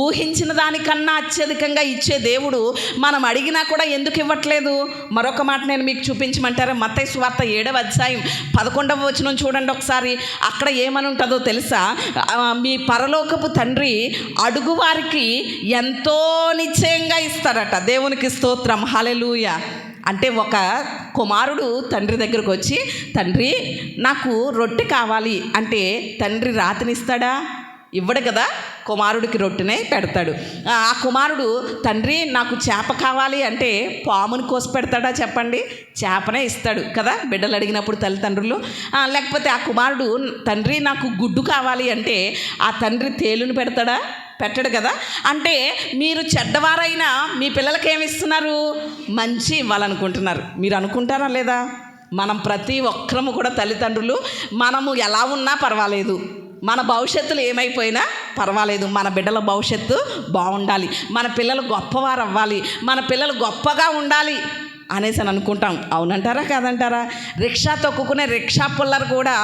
ఊహించిన దానికన్నా అత్యధికంగా ఇచ్చే దేవుడు మనం అడిగినా కూడా ఎందుకు ఇవ్వట్లేదు? మరొక మాట నేను మీకు చూపించమంటారా? మత్తయి సువార్త 7వ అధ్యాయం 11వ వచనం చూడండి ఒకసారి. అక్కడ ఏమని ఉంటుందో తెలుసా? మీ పరలోకపు తండ్రి అడుగువారికి ఎంతో నిశ్చయంగా ఇస్తారట. దేవునికి స్తోత్రం, హల్లెలూయా. అంటే ఒక కుమారుడు తండ్రి దగ్గరకు వచ్చి, తండ్రి నాకు రొట్టె కావాలి అంటే తండ్రి రాతినిస్తాడా? ఇవ్వడు కదా. కుమారుడికి రొట్టెనే పెడతాడు. ఆ కుమారుడు తండ్రి నాకు చేప కావాలి అంటే పాముని కోసి పెడతాడా చెప్పండి? చేపనే ఇస్తాడు కదా బిడ్డలు అడిగినప్పుడు తల్లిదండ్రులు. లేకపోతే ఆ కుమారుడు తండ్రి నాకు గుడ్డు కావాలి అంటే ఆ తండ్రి తేలుని పెడతాడా? పెట్టడు కదా. అంటే మీరు చెడ్డవారైనా మీ పిల్లలకి ఏమి ఇస్తున్నారు? మంచి ఇవ్వాలనుకుంటున్నారు. మీరు అనుకుంటారా లేదా? మనం ప్రతి ఒక్కరము కూడా తల్లిదండ్రులు మనము ఎలా ఉన్నా పర్వాలేదు, మన భవిష్యత్తులు ఏమైపోయినా పర్వాలేదు, మన బిడ్డల భవిష్యత్తు బాగుండాలి, మన పిల్లలు గొప్పవారు అవ్వాలి, మన పిల్లలు గొప్పగా ఉండాలి అనేసి అని అనుకుంటాం. అవునంటారా కాదంటారా? రిక్షా తొక్కుకునే రిక్షా పుల్లర్ కూడా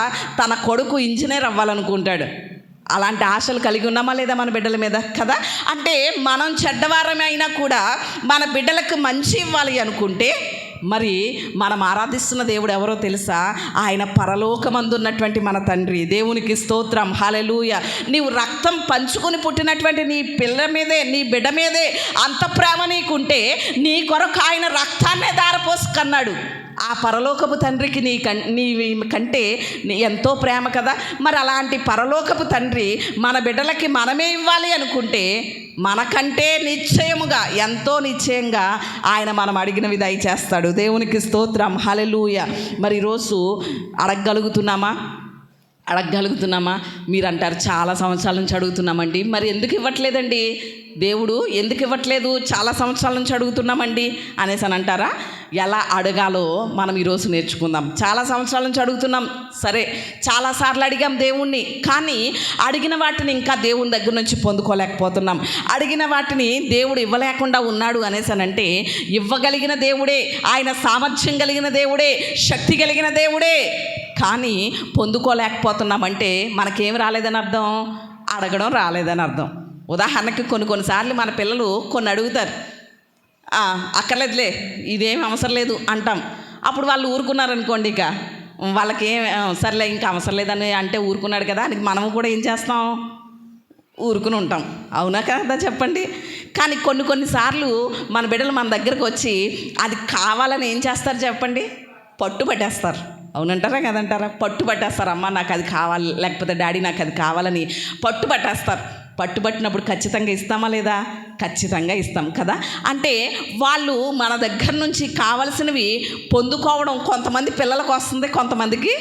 తన కొడుకు ఇంజనీర్ అవ్వాలనుకుంటాడు. అలాంటి ఆశలు కలిగి ఉన్నామా లేదా మన బిడ్డల మీద కదా? అంటే మనం చెడ్డవారమే అయినా కూడా మన బిడ్డలకు మంచి ఇవ్వాలి అనుకుంటే మరి మనం ఆరాధిస్తున్న దేవుడు ఎవరో తెలుసా? ఆయన పరలోకమందున్నటువంటి మన తండ్రి. దేవునికి స్తోత్రం, హల్లెలూయా. నీవు రక్తం పంచుకొని పుట్టినటువంటి నీ పిల్ల మీదే, నీ బిడ్డ మీదే అంత ప్రేమ నీకుంటే నీ కొరకు ఆయన రక్తాన్నే ధారపోసుకన్నాడు. ఆ పరలోకపు తండ్రికి నీ కంటే ఎంతో ప్రేమ కదా. మరి అలాంటి పరలోకపు తండ్రి మన బిడ్డలకి మనమే ఇవ్వాలి అనుకుంటే మనకంటే నిశ్చయముగా, ఎంతో నిశ్చయంగా ఆయన మనం అడిగినవి దయచేస్తాడు. దేవునికి స్తోత్రం, హల్లెలూయా. మరి ఈరోజు అడగగలుగుతున్నామా? మీరు అంటారు చాలా సంవత్సరాల నుంచి అడుగుతున్నామండి. మరి ఎందుకు ఇవ్వట్లేదండి? దేవుడు ఎందుకు ఇవ్వట్లేదు? చాలా సంవత్సరాల నుంచి అడుగుతున్నామండి అనేసి అని అంటారా? ఎలా అడగాలో మనం ఈరోజు నేర్చుకుందాం. చాలా సంవత్సరాల నుంచి అడుగుతున్నాం, సరే చాలాసార్లు అడిగాం దేవుణ్ణి, కానీ అడిగిన వాటిని ఇంకా దేవుని దగ్గర నుంచి పొందుకోలేకపోతున్నాం. అడిగిన వాటిని దేవుడు ఇవ్వలేకుండా ఉన్నాడు అనేసి అని అంటే ఇవ్వగలిగిన దేవుడే, ఆయన సామర్థ్యం కలిగిన దేవుడే, శక్తి కలిగిన దేవుడే, కానీ పొందుకోలేకపోతున్నామంటే మనకేం రాలేదని అర్థం? అడగడం రాలేదని అర్థం. ఉదాహరణకి కొన్నిసార్లు మన పిల్లలు కొన్ని అడుగుతారు, అక్కర్లేదులే, ఇదేం అవసరం లేదు అంటాం. అప్పుడు వాళ్ళు ఊరుకున్నారనుకోండి, ఇక వాళ్ళకి సర్లే ఇంకా అవసరం లేదని అంటే ఊరుకున్నాడు కదా అని మనము కూడా ఏం చేస్తాం? ఊరుకుని ఉంటాం. అవునా కదా చెప్పండి? కానీ కొన్నిసార్లు మన బిడ్డలు మన దగ్గరకు వచ్చి అది కావాలని ఏం చేస్తారు చెప్పండి? పట్టుబట్టేస్తారు. అవునంటారా కదంటారా? పట్టుబట్టేస్తారు. అమ్మ నాకు అది కావాలి, లేకపోతే డాడీ నాకు అది కావాలని పట్టుబట్టేస్తారు. పట్టుబట్టినప్పుడు ఖచ్చితంగా ఇస్తామా లేదా? ఖచ్చితంగా ఇస్తాం కదా. అంటే వాళ్ళు మన దగ్గర నుంచి కావలసినవి పొందుకోవడం కొంతమంది పిల్లలకు వస్తుంది, కొంతమందికి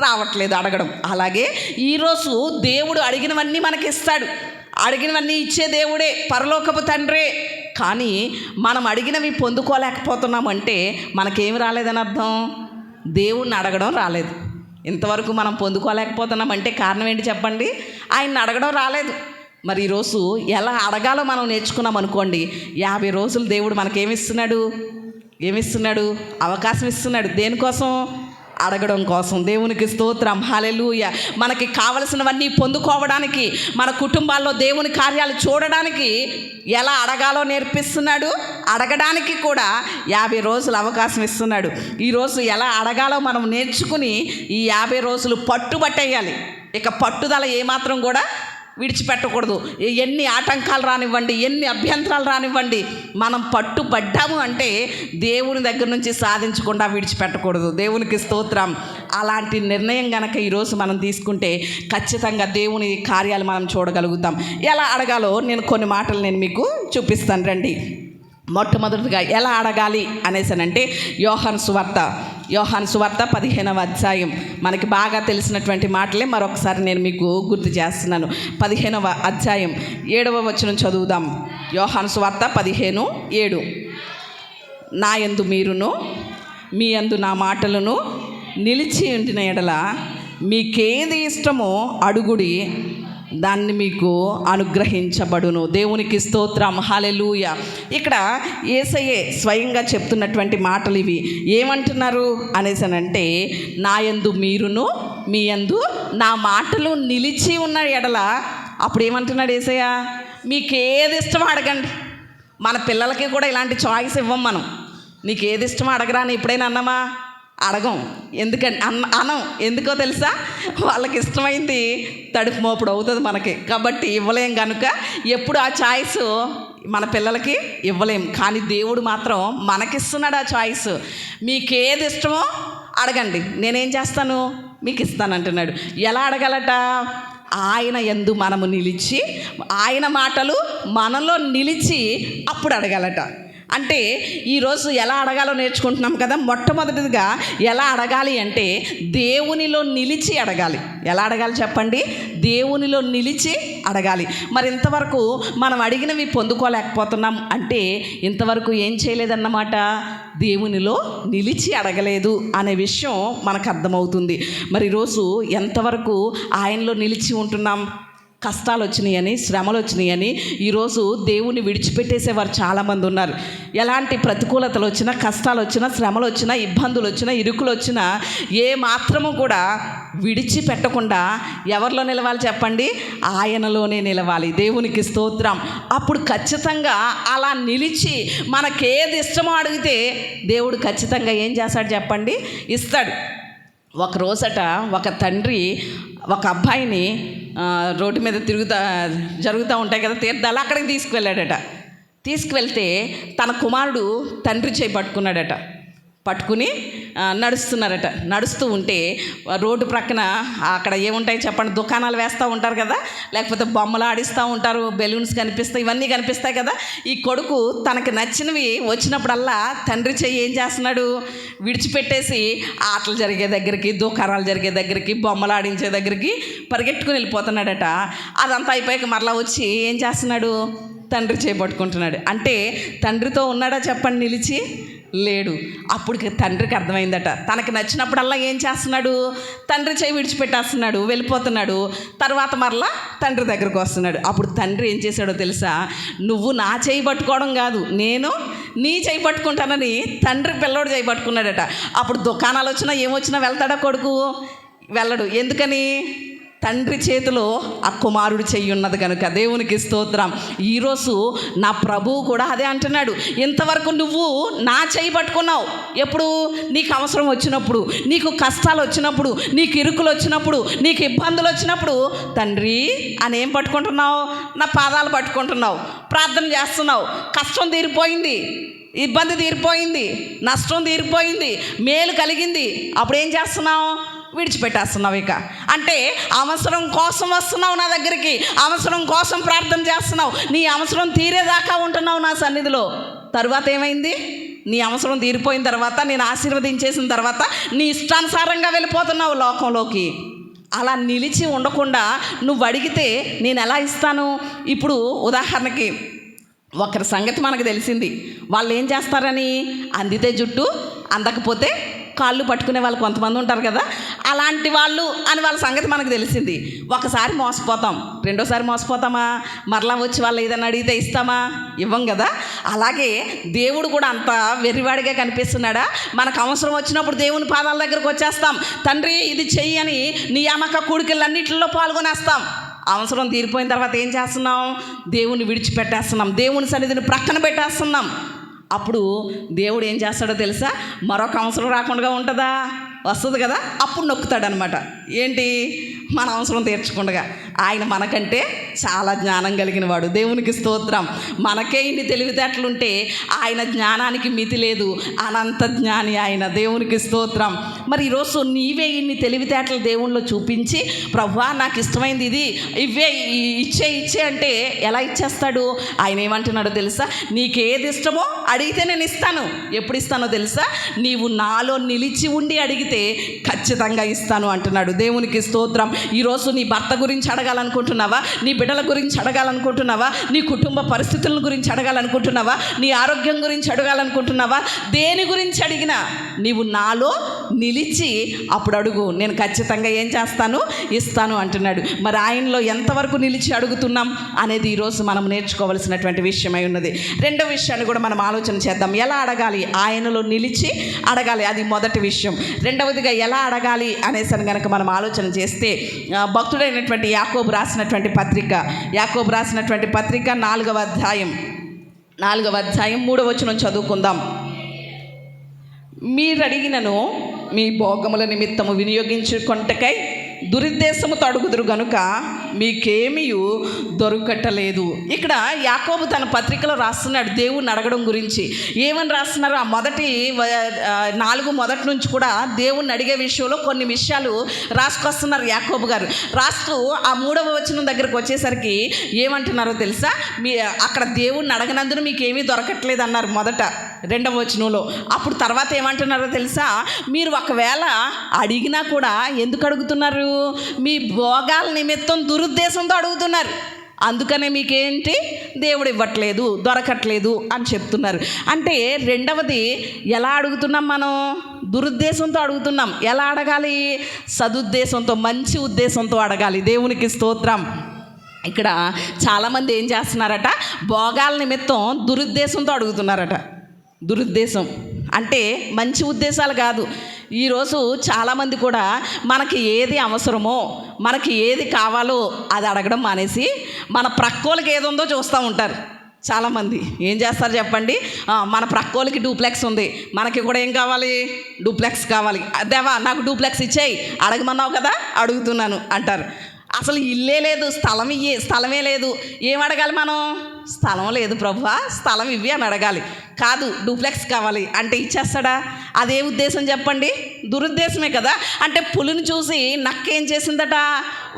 రావట్లేదు అడగడం. అలాగే ఈరోజు దేవుడు అడిగినవన్నీ మనకి ఇస్తాడు. అడిగినవన్నీ ఇచ్చే దేవుడే, పరలోకపు తండ్రే. కానీ మనం అడిగినవి పొందుకోలేకపోతున్నామంటే మనకేమి రాలేదని అర్థం? దేవుణ్ణి అడగడం రాలేదు. ఇంతవరకు మనం పొందుకోలేకపోతున్నామంటే కారణం ఏంటి చెప్పండి? ఆయన్ని అడగడం రాలేదు. మరి ఈరోజు ఎలా అడగాలో మనం నేర్చుకున్నాం అనుకోండి, 50 రోజులు దేవుడు ఏమిస్తున్నాడు? అవకాశం ఇస్తున్నాడు. దేనికోసం? అడగడం కోసం. దేవునికి స్తోత్రం, హల్లెలూయా. మనకి కావలసినవన్నీ పొందుకోవడానికి, మన కుటుంబాల్లో దేవుని కార్యాలు చూడడానికి ఎలా అడగాలో నేర్పిస్తున్నాడు. అడగడానికి కూడా 50 రోజులు అవకాశం ఇస్తున్నాడు. ఈరోజు ఎలా అడగాలో మనం నేర్చుకుని ఈ 50 రోజులు పట్టుబట్టేయాలి. ఇక పట్టుదల ఏమాత్రం కూడా విడిచిపెట్టకూడదు. ఎన్ని ఆటంకాలు రానివ్వండి, ఎన్ని అభ్యంతరాలు రానివ్వండి, మనం పట్టుబడ్డాము అంటే దేవుని దగ్గర నుంచి సాధించకుండా విడిచిపెట్టకూడదు. దేవునికి స్తోత్రం. అలాంటి నిర్ణయం కనుక ఈరోజు మనం తీసుకుంటే ఖచ్చితంగా దేవుని కార్యాలు మనం చూడగలుగుతాం. ఎలా అడగాలో కొన్ని మాటలు నేను మీకు చూపిస్తాను రండి. మొట్టమొదటిగా ఎలా అడగాలి అనేసానంటే యోహాను సువార్త 15వ అధ్యాయం, మనకి బాగా తెలిసినటువంటి మాటలే మరొకసారి నేను మీకు గుర్తు చేస్తున్నాను. 15వ అధ్యాయం 7వ వచనం చదువుదాం. యోహాను సువార్త 15:7. నా యందు మీరును మీ యందు నా మాటలను నిలిచి ఉండిన ఎడల మీకేది ఇష్టమో అడుగుడి, దాన్ని మీకు అనుగ్రహించబడును. దేవునికి స్తోత్రం, హల్లెలూయా. ఇక్కడ యేసయ్యే స్వయంగా చెప్తున్నటువంటి మాటలు ఇవి. ఏమంటున్నారు అనేసనంటే, నా యందు మీరును మీ యందు నా మాటలు నిలిచి ఉన్న ఎడల, అప్పుడు ఏమంటున్నాడు యేసయ్య? మీకేది ఇష్టమో అడగండి. మన పిల్లలకి కూడా ఇలాంటి చాయిస్ ఇవ్వం మనం. నీకు ఏది ఇష్టమో అడగరా అని ఎప్పుడైనా అన్నామా? అడగం. అనం. ఎందుకో తెలుసా? వాళ్ళకి ఇష్టమైంది తడుపు మోపుడు అవుతుంది మనకి, కాబట్టి ఇవ్వలేం కనుక ఎప్పుడు ఆ చాయిస్ మన పిల్లలకి ఇవ్వలేం, కానీ దేవుడు మాత్రం మనకిస్తున్నాడు ఆ చాయిస్. మీకేది ఇష్టమో అడగండి, నేనేం చేస్తాను, మీకు ఇస్తాను అంటున్నాడు. ఎలా అడగాలట? ఆయన యందు మనము నిలిచి, ఆయన మాటలు మనలో నిలిచి అప్పుడు అడగాలట. అంటే ఈరోజు ఎలా అడగాలో నేర్చుకుంటున్నాం కదా. మొట్టమొదటిగా ఎలా అడగాలి అంటే దేవునిలో నిలిచి అడగాలి. ఎలా అడగాలి చెప్పండి? దేవునిలో నిలిచి అడగాలి. మరి ఇంతవరకు మనం అడిగినవి పొందుకోలేకపోతున్నాం అంటే ఇంతవరకు ఏం చేయలేదన్నమాట, దేవునిలో నిలిచి అడగలేదు అనే విషయం మనకు అర్థమవుతుంది. మరి ఈరోజు ఎంతవరకు ఆయనలో నిలిచి ఉంటున్నాం? కష్టాలు వచ్చినాయని, శ్రమలు వచ్చినాయని ఈరోజు దేవుని విడిచిపెట్టేసేవారు చాలామంది ఉన్నారు. ఎలాంటి ప్రతికూలతలు వచ్చినా, కష్టాలు వచ్చినా, శ్రమలు వచ్చినా, ఇబ్బందులు వచ్చినా, ఇరుకులు వచ్చినా ఏ మాత్రము కూడా విడిచిపెట్టకుండా ఎవరిలో నిలవాలి చెప్పండి? ఆయనలోనే నిలవాలి. దేవునికి స్తోత్రం. అప్పుడు ఖచ్చితంగా అలా నిలిచి మనకేది ఇష్టమో అడిగితే దేవుడు ఖచ్చితంగా ఏం చేస్తాడు చెప్పండి? ఇస్తాడు. ఒక రోజట ఒక తండ్రి ఒక అబ్బాయిని రోడ్డు మీద జరుగుతూ ఉంటాయి కదా తీర్థాలు, అక్కడికి తీసుకువెళ్ళాడట. తీసుకువెళ్తే తన కుమారుడు తండ్రి చేయి పట్టుకున్నాడట. పట్టుకుని నడుస్తున్నారట. నడుస్తూ ఉంటే రోడ్డు ప్రక్కన అక్కడ ఏముంటాయి చెప్పండి? దుకాణాలు వేస్తూ ఉంటారు కదా, లేకపోతే బొమ్మలు ఆడిస్తూ ఉంటారు, బెలూన్స్ కనిపిస్తాయి, ఇవన్నీ కనిపిస్తాయి కదా. ఈ కొడుకు తనకి నచ్చినవి వచ్చినప్పుడల్లా తండ్రి చెయ్యి ఏం చేస్తున్నాడు? విడిచిపెట్టేసి ఆటలు జరిగే దగ్గరికి, దుకాణాలు జరిగే దగ్గరికి, బొమ్మలు ఆడించే దగ్గరికి పరిగెట్టుకుని వెళ్ళిపోతున్నాడట. అదంతా అయిపోయాక మరలా వచ్చి ఏం చేస్తున్నాడు? తండ్రి చేపట్టుకుంటున్నాడు. అంటే తండ్రితో ఉన్నాడా చెప్పండి? నిలిచి లేడు. అప్పుడు తండ్రికి అర్థమైందట, తనకి నచ్చినప్పుడల్లా ఏం చేస్తున్నాడు? తండ్రి చేయి విడిచిపెట్టేస్తున్నాడు, వెళ్ళిపోతున్నాడు. తర్వాత మరలా తండ్రి దగ్గరకు వస్తున్నాడు. అప్పుడు తండ్రి ఏం చేశాడో తెలుసా? నువ్వు నా చేయి పట్టుకోవడం కాదు, నేను నీ చేయి పట్టుకుంటానని తండ్రి పిల్లోడు చేయి పట్టుకున్నాడట. అప్పుడు దుకాణాలు వచ్చినా ఏమొచ్చినా వెళ్తాడా కొడుకు? వెళ్ళడు. ఎందుకని? తండ్రి చేతిలో ఆ కుమారుడు చెయ్యి ఉన్నది కనుక. దేవునికి స్తోత్రం. ఈరోజు నా ప్రభువు కూడా అదే అంటున్నాడు. ఇంతవరకు నువ్వు నా చెయ్యి పట్టుకున్నావు. ఎప్పుడు? నీకు అవసరం వచ్చినప్పుడు, నీకు కష్టాలు వచ్చినప్పుడు, నీకు ఇరుకులు వచ్చినప్పుడు, నీకు ఇబ్బందులు వచ్చినప్పుడు తండ్రి అని ఏం పట్టుకుంటున్నావు? నా పాదాలు పట్టుకుంటున్నావు, ప్రార్థన చేస్తున్నావు. కష్టం తీరిపోయింది, ఇబ్బంది తీరిపోయింది, నష్టం తీరిపోయింది, మేలు కలిగింది. అప్పుడు ఏం చేస్తున్నావు? విడిచిపెట్టేస్తున్నావు. ఇక అంటే అవసరం కోసం వస్తున్నావు నా దగ్గరికి, అవసరం కోసం ప్రార్థన చేస్తున్నావు, నీ అవసరం తీరేదాకా ఉంటున్నావు నా సన్నిధిలో. తర్వాత ఏమైంది? నీ అవసరం తీరిపోయిన తర్వాత, నేను ఆశీర్వదించేసిన తర్వాత నీ ఇష్టానుసారంగా వెళ్ళిపోతున్నావు లోకంలోకి. అలా నిలిచి ఉండకుండా నువ్వు అడిగితే నేను ఎలా ఇస్తాను? ఇప్పుడు ఉదాహరణకి ఒకరి సంగతి మనకు తెలిసింది. వాళ్ళు ఏం చేస్తారని? అందితే జుట్టు, అందకపోతే కాళ్ళు పట్టుకునే వాళ్ళు కొంతమంది ఉంటారు కదా, అలాంటి వాళ్ళు అని వాళ్ళ సంగతి మనకు తెలిసింది. ఒకసారి మోసపోతాం, రెండోసారి మోసపోతామా? మరలా వచ్చి వాళ్ళు ఏదైనా అడిగితే ఇస్తామా? ఇవ్వం కదా. అలాగే దేవుడు కూడా అంత వెర్రివాడిగా కనిపిస్తున్నాడా? మనకు అవసరం వచ్చినప్పుడు దేవుని పాదాల దగ్గరకు వచ్చేస్తాం, తండ్రి ఇది చెయ్యి అని నియామక కూడికలన్నింటిలో పాల్గొనేస్తాం. అవసరం తీరిపోయిన తర్వాత ఏం చేస్తున్నాం? దేవుని విడిచిపెట్టేస్తున్నాం, దేవుని సన్నిధిని ప్రక్కన పెట్టేస్తున్నాం. అప్పుడు దేవుడు ఏం చేస్తాడో తెలుసా? మరొక అవసరం రాకుండా ఉంటుందా? వస్తుంది కదా. అప్పుడు నొక్కుతాడనమాట. ఏంటి? మన అవసరం తీర్చకుండా. ఆయన మనకంటే చాలా జ్ఞానం కలిగిన వాడు. దేవునికి స్తోత్రం. మనకే ఇన్ని తెలివితేటలుంటే ఆయన జ్ఞానానికి మితి లేదు, అనంత జ్ఞాని ఆయన. దేవునికి స్తోత్రం. మరి ఈరోజు నీవే ఇన్ని తెలివితేటలు దేవునిలో చూపించి, ప్రభువా నాకు ఇష్టమైంది ఇది, ఇవే ఇచ్చే అంటే ఎలా ఇచ్చేస్తాడు? ఆయన ఏమంటున్నాడో తెలుసా? నీకేది ఇష్టమో అడిగితే నేను ఇస్తాను. ఎప్పుడు ఇస్తానో తెలుసా? నీవు నాలో నిలిచి ఉండి అడిగితే ఖచ్చితంగా ఇస్తాను అంటున్నాడు. దేవునికి స్తోత్రం. ఈరోజు నీ భర్త గురించి అడగాలనుకుంటున్నావా? నీ బిడ్డల గురించి అడగాలనుకుంటున్నావా? నీ కుటుంబ పరిస్థితుల గురించి అడగాలనుకుంటున్నావా? నీ ఆరోగ్యం గురించి అడగాలనుకుంటున్నావా? దేని గురించి అడిగినా నీవు నాలో నిలిచి అప్పుడు అడుగు, నేను ఖచ్చితంగా ఏం చేస్తాను? ఇస్తాను అంటున్నాడు. మరి ఆయనలో ఎంతవరకు నిలిచి అడుగుతున్నాం అనేది ఈరోజు మనం నేర్చుకోవాల్సినటువంటి విషయమై ఉన్నది. రెండో విషయాన్ని కూడా మనం ఆలోచన చేద్దాం. ఎలా అడగాలి? ఆయనలో నిలిచి అడగాలి. అది మొదటి విషయం. రెండవదిగా ఎలా అడగాలి అనేసరి కనుక మనం ఆలోచన చేస్తే, భక్తుడైనటువంటి యాకోబు రాసినటువంటి పత్రిక, 4వ అధ్యాయం 3వ వచనం చదువుకుందాం. మీరు అడిగినను మీ భోగముల నిమిత్తము వినియోగించుకొనుటకై దురుద్దేశముతో అడుగుదురు గనుక మీకేమీ దొరకటలేదు. ఇక్కడ యాకోబు తన పత్రికలో రాస్తున్నాడు దేవుణ్ణి అడగడం గురించి. ఏమని రాస్తున్నారు? ఆ మొదటి 4 మొదటి నుంచి కూడా దేవుణ్ణి అడిగే విషయంలో కొన్ని విషయాలు రాసుకొస్తున్నారు యాకోబు గారు. రాస్తూ ఆ 3వ వచనం దగ్గరకు వచ్చేసరికి ఏమంటున్నారో తెలుసా? అక్కడ దేవుణ్ణి అడగనందున మీకేమీ దొరకట్లేదు అన్నారు మొదట 2వ వచనంలో. అప్పుడు తర్వాత ఏమంటున్నారో తెలుసా? మీరు ఒకవేళ అడిగినా కూడా ఎందుకు అడుగుతున్నారు? మీ భోగాల నిమిత్తం దురుద్దేశంతో అడుగుతున్నారు. అందుకనే మీకేంటి దేవుడు ఇవ్వట్లేదు, దొరకట్లేదు అని చెప్తున్నారు. అంటే రెండవది ఎలా అడుగుతున్నాం? మనం దురుద్దేశంతో అడుగుతున్నాం. ఎలా అడగాలి? సదుద్దేశంతో, మంచి ఉద్దేశంతో అడగాలి. దేవునికి స్తోత్రం. ఇక్కడ చాలామంది ఏం చేస్తున్నారట? భోగాల నిమిత్తం దురుద్దేశంతో అడుగుతున్నారట. దురుద్దేశం అంటే మంచి ఉద్దేశాలు కాదు. ఈరోజు చాలామంది కూడా మనకి ఏది అవసరమో, మనకి ఏది కావాలో అది అడగడం మానేసి మన ప్రక్కోళ్ళకి ఏది ఉందో చూస్తూ ఉంటారు. చాలామంది ఏం చేస్తారు చెప్పండి? మన ప్రక్కోళ్ళకి డూప్లెక్స్ ఉంది, మనకి కూడా ఏం కావాలి? డూప్లెక్స్ కావాలి. దేవా నాకు డూప్లెక్స్ ఇచ్చేయి, అడగమన్నావు కదా అడుగుతున్నాను అంటారు. అసలు ఇల్లే లేదు, స్థలమే లేదు. ఏం అడగాలి మనం? స్థలం లేదు ప్రభువా, స్థలం ఇవ్వి అని అడగాలి. కాదు, డూప్లెక్స్ కావాలి అంటే ఇచ్చేస్తాడా? అదే ఉద్దేశం చెప్పండి? దురుద్దేశమే కదా. అంటే పులిని చూసి నక్కేం చేసిందట?